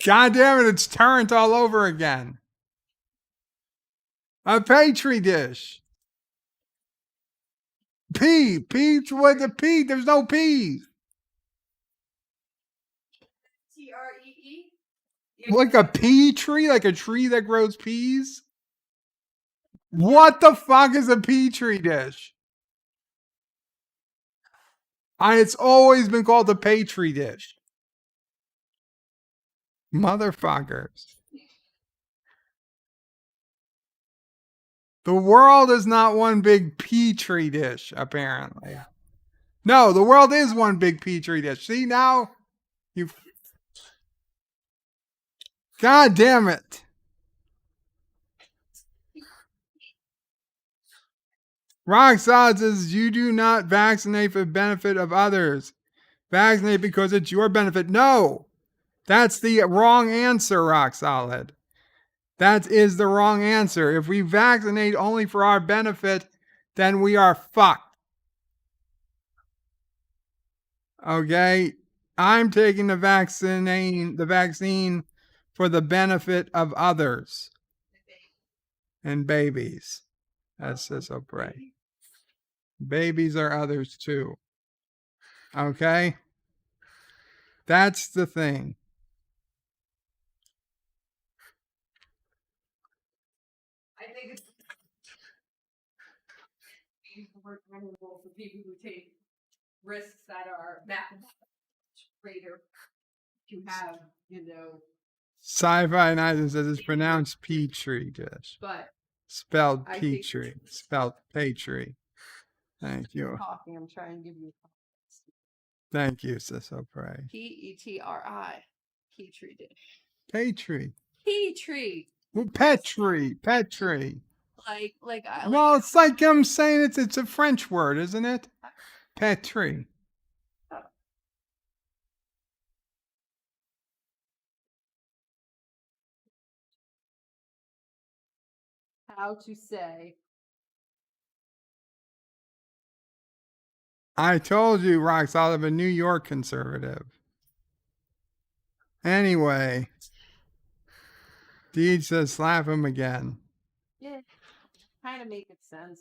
God damn it, it's Turrent all over again. A petri dish. Peach with the P. There's no P. T-R-E-E? Like a pea tree? Like a tree that grows peas? What the fuck is a petri dish? It's always been called a petri dish. Motherfuckers. The world is not one big petri dish, apparently. No, the world is one big petri dish. See, now you... God damn it. Rock Solid says you do not vaccinate for the benefit of others. Vaccinate because it's your benefit. No, that's the wrong answer, Rock Solid. That is the wrong answer. If we vaccinate only for our benefit, then we are fucked. Okay? I'm taking the vaccine for the benefit of others. And babies. That's just so pray. Babies are others too. Okay? That's the thing. I think it's vulnerable for people who take risks that are that much greater to have, Sci-Fi Night says it's pronounced petri dish. But spelled petri. Spelled petri. Thank you. Coffee. I'm trying to give you Thank you, Sisso Pray. P-E-T-R-I. Petri dish. Petri. Petri. Well, Petri. Petri. Well, it's like I'm saying it's a French word, isn't it? Petri. How to say. I told you, Rox, I'm a New York conservative. Anyway, Deej says slap him again. Yeah, kind of making sense.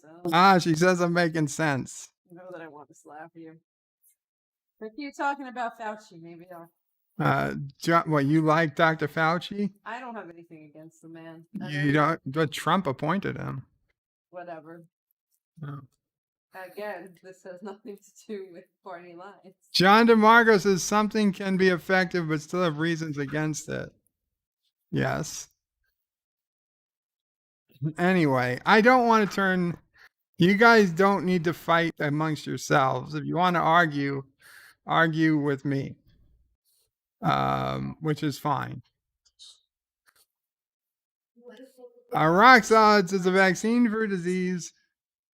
She says I'm making sense. I know that I want to slap you. If you're talking about Fauci, maybe I'll. What, you like Dr. Fauci? I don't have anything against the man. You don't, but Trump appointed him. Whatever. Oh. Again, this has nothing to do with party lines. John DeMarco says something can be effective but still have reasons against it. Yes. Anyway, I don't want to turn. You guys don't need to fight amongst yourselves. If you want to argue with me, which is fine. Rock Solid says a vaccine for disease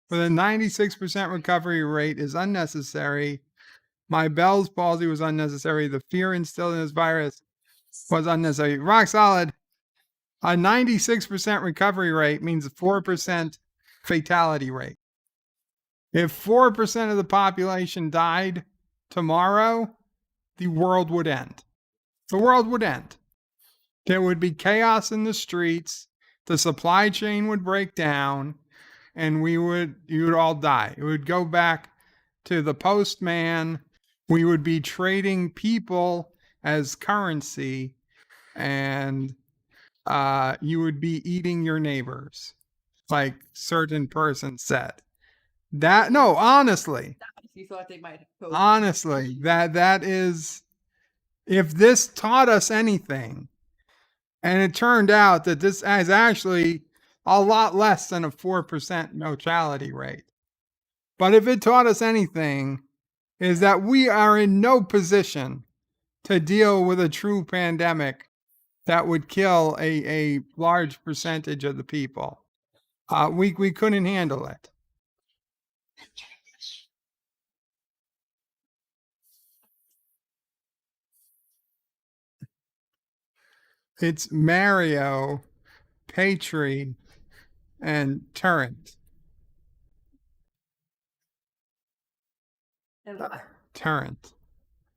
with a 96% recovery rate is unnecessary. My Bell's palsy was unnecessary. The fear instilled in this virus was unnecessary. Rock Solid, a 96% recovery rate means a 4% fatality rate. If 4% of the population died tomorrow, the world would end. The world would end. There would be chaos in the streets. The supply chain would break down, and you would all die. It would go back to the postman. We would be trading people as currency, and you would be eating your neighbors, like certain person said. Honestly. You thought they might have Honestly, that is, if this taught us anything, and it turned out that this is actually a lot less than a 4% mortality rate. But if it taught us anything, is that we are in no position to deal with a true pandemic that would kill a large percentage of the people. We couldn't handle it. It's Mario, Patry, and Turrent. Turrent.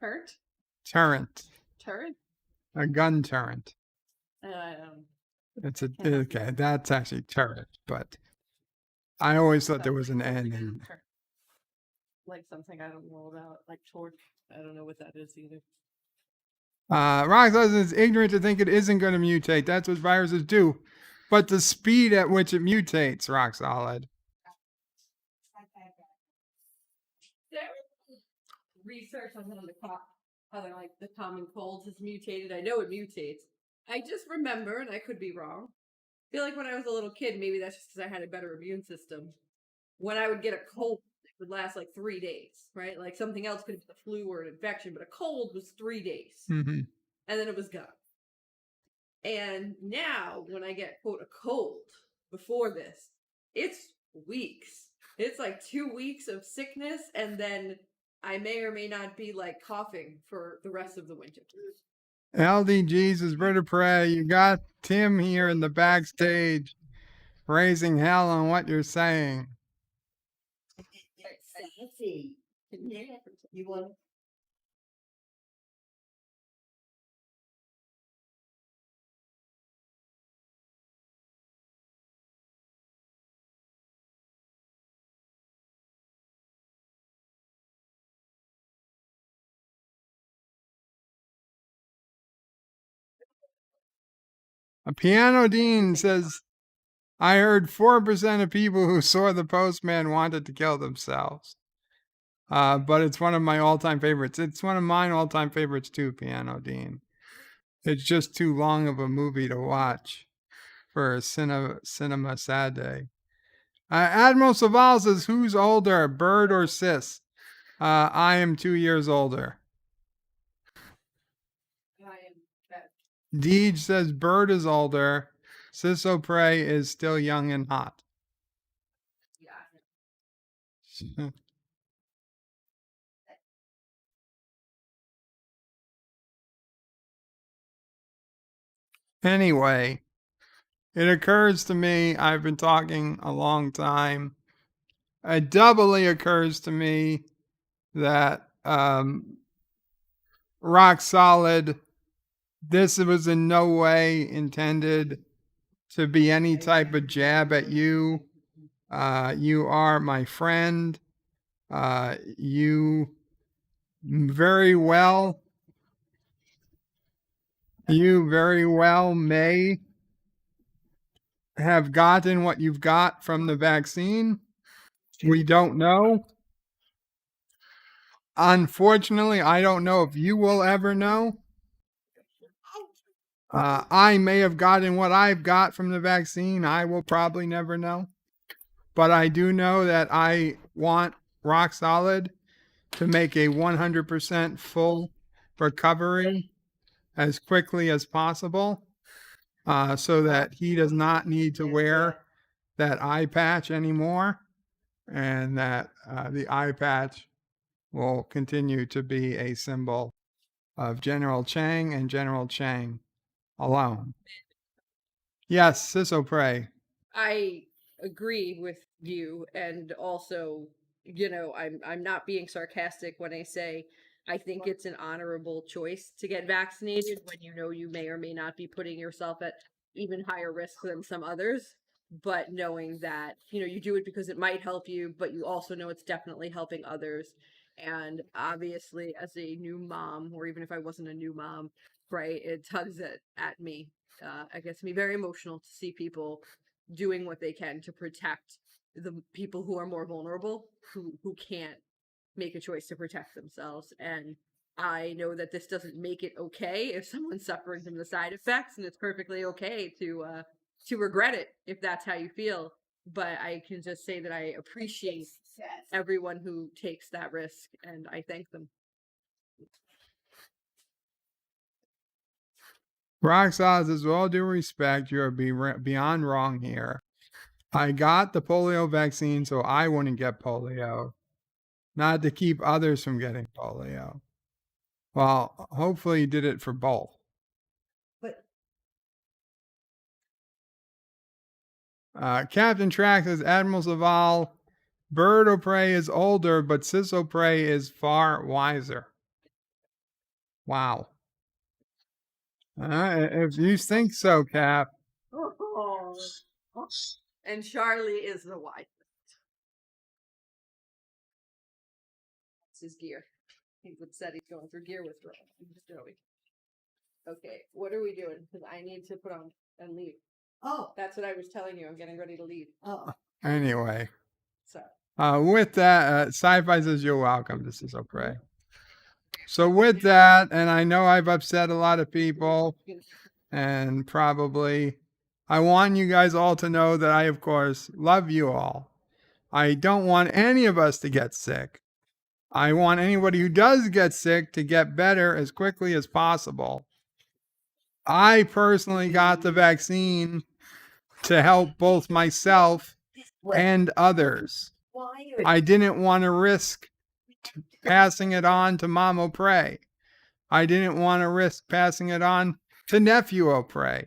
Hurt? Turrent. Turret? A gun turret. It's okay. That's actually turret, but I always thought there was an N in. Like something I don't know about, like torch. I don't know what that is either. Rock is ignorant to think it isn't going to mutate. That's what viruses do. But the speed at which it mutates, Rock Solid. Research on how like the common cold has mutated. I know it mutates. I just remember, and I could be wrong, I feel like when I was a little kid, maybe that's just because I had a better immune system. When I would get a cold, it would last like 3 days, right? Like something else could be the flu or an infection, but a cold was 3 days. Mm-hmm. And then it was gone. And now, when I get, quote, a cold before this, it's weeks. It's like 2 weeks of sickness, and then I may or may not be like coughing for the rest of the winter. LDG's is Britta Prey. You got Tim here in the backstage raising hell on what you're saying. Sassy. You want? A Piano Dean says, I heard 4% of people who saw the postman wanted to kill themselves. But it's one of my all-time favorites. It's one of mine all-time favorites too, Piano Dean. It's just too long of a movie to watch for a cinema sad day. Admiral Saval says, who's older, Bird or Sis? I am 2 years older. Deej says Bird is older. Sis O'Prey is still young and hot. Yeah. Anyway, it occurs to me, I've been talking a long time. It doubly occurs to me that Rock Solid this was in no way intended to be any type of jab at you. You are my friend. You very well may have gotten what you've got from the vaccine. We don't know. Unfortunately, I don't know if you will ever know. I may have gotten what I've got from the vaccine. I will probably never know. But I do know that I want Rock Solid to make a 100% full recovery as quickly as possible, so that he does not need to wear that eye patch anymore, and that the eye patch will continue to be a symbol of General Chang and General Chang alone. Yes, Sisopray. I agree with you, and also, I'm not being sarcastic when I say I think it's an honorable choice to get vaccinated when you may or may not be putting yourself at even higher risk than some others. But knowing that, you do it because it might help you, but you also know it's definitely helping others. And obviously, as a new mom, or even if I wasn't a new mom, right, it tugs at me. It gets me very emotional to see people doing what they can to protect the people who are more vulnerable, who can't make a choice to protect themselves. And I know that this doesn't make it okay if someone's suffering from the side effects, and it's perfectly okay to regret it if that's how you feel. But I can just say that I appreciate everyone who takes that risk, and I thank them. Rock Solid, with all due respect, you're beyond wrong here. I got the polio vaccine so I wouldn't get polio, not to keep others from getting polio. Well, hopefully you did it for both. But Captain Track says, Admiral Zaval, Bird o' Prey is older, but Sisopray is far wiser. Wow. If you think so, Cap. And Charlie is the wisest. That's his gear. He's upset he's going through gear withdrawal. I'm just joking. Okay, what are we doing? Because I need to put on and leave. Oh, that's what I was telling you. I'm getting ready to leave. Oh. Anyway. So. With that, Sci-Fi says you're welcome. This is okay. So with that, and I know I've upset a lot of people, and probably I want you guys all to know that I, of course, love you all. I don't want any of us to get sick. I want anybody who does get sick to get better as quickly as possible. I personally got the vaccine to help both myself and others. I didn't want to risk passing it on to Mom O'Prey. I didn't want to risk passing it on to Nephew O'Prey.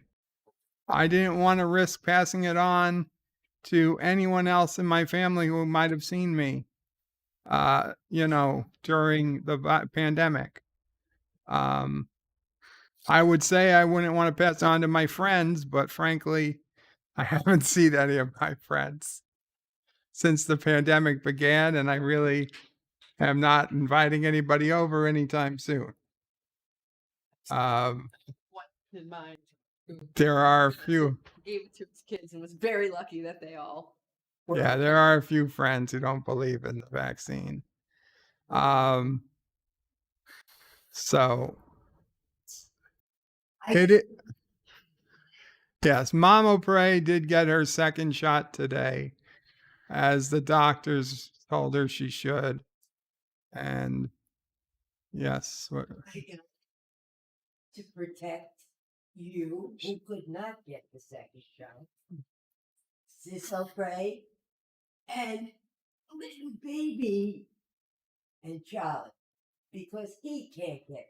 I didn't want to risk passing it on to anyone else in my family who might have seen me, during the pandemic. I would say I wouldn't want to pass it on to my friends, but frankly, I haven't seen any of my friends since the pandemic began, and I really am not inviting anybody over anytime soon. In mind. There are a few. Gave it to his kids and was very lucky that they all. Yeah, there are a few friends who don't believe in the vaccine. So yes, Mom O'Prey did get her second shot today, as the doctors told her she should. And yes, to protect you who could not get the second shot, Sisopray, and little baby and Charlie, because he can't get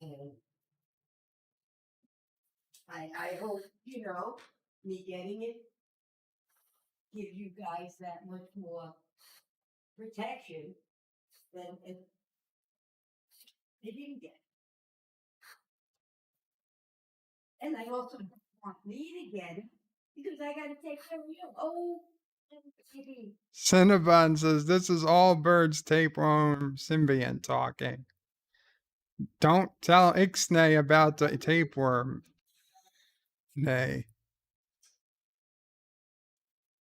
vaccinated. And I hope, me getting it give you guys that much more protection than if they didn't get it. then I also don't want me to get it because I got to take care of you. Oh, baby. Cinnabon says, this is all birds tapeworm symbiont talking. Don't tell Ixnay about the tapeworm. Nay.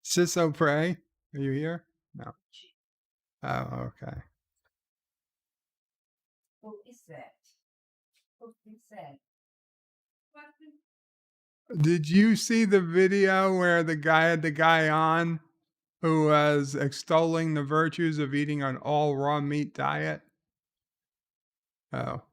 Sisso Prey, are you here? No. Oh, okay. Who is that? Who is that? Did you see the video where the guy had the guy on who was extolling the virtues of eating an all raw meat diet? Oh.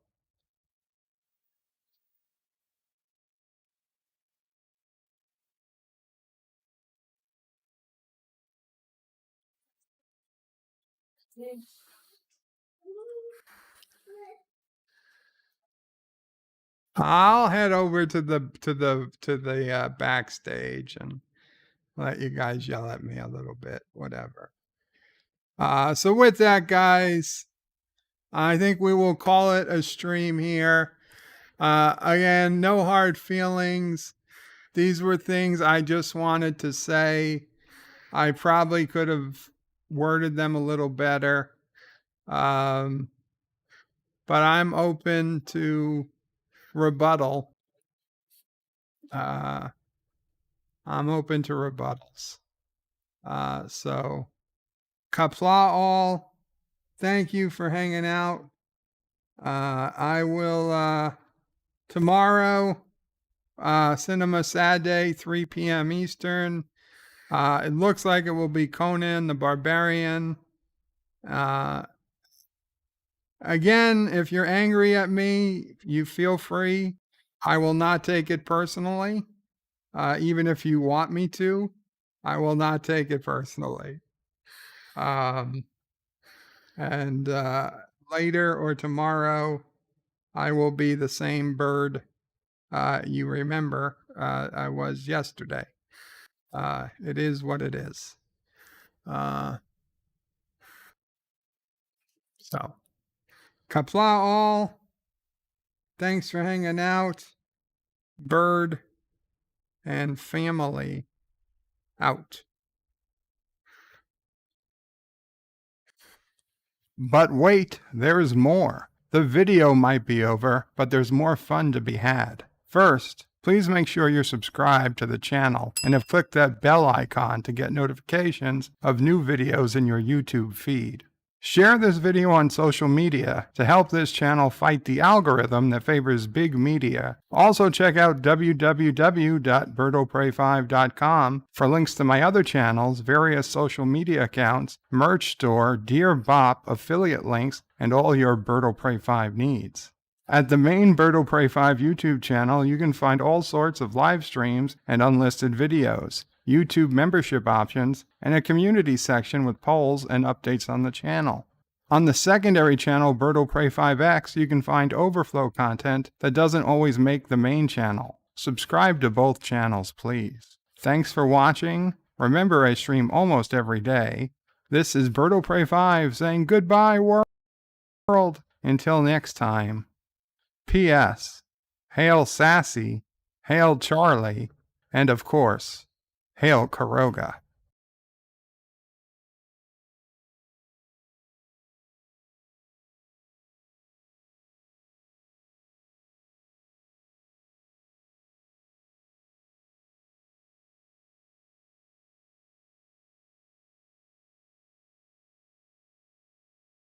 I'll head over to the backstage and let you guys yell at me a little bit, whatever. So with that, guys, I think we will call it a stream here. Again, no hard feelings. These were things I just wanted to say. I probably could have worded them a little better. But I'm open to rebuttal. I'm open to rebuttals. So Qapla all, thank you for hanging out. I will tomorrow, Cinema Saturday, 3 p.m. Eastern. It looks like it will be Conan the Barbarian. Again, if you're angry at me, you feel free. I will not take it personally. Even if you want me to, I will not take it personally. And later or tomorrow, I will be the same bird you remember I was yesterday. It is what it is. So, Qapla all, thanks for hanging out. Bird and family out. But wait, there's more. The video might be over, but there's more fun to be had. First, please make sure you're subscribed to the channel and have clicked that bell icon to get notifications of new videos in your YouTube feed. Share this video on social media to help this channel fight the algorithm that favors big media. Also check out www.birdoprey5.com for links to my other channels, various social media accounts, merch store, Dear Bop, affiliate links, and all your Birdo Prey 5 needs. At the main Birdo Prey 5 YouTube channel, you can find all sorts of live streams and unlisted videos, YouTube membership options, and a community section with polls and updates on the channel. On the secondary channel, Birdo Prey 5X, you can find overflow content that doesn't always make the main channel. Subscribe to both channels, please. Thanks for watching. Remember, I stream almost every day. This is Birdo Prey 5 saying goodbye, world. Until next time. P.S. Hail Sassy, hail Charlie, and of course, hail Caroga.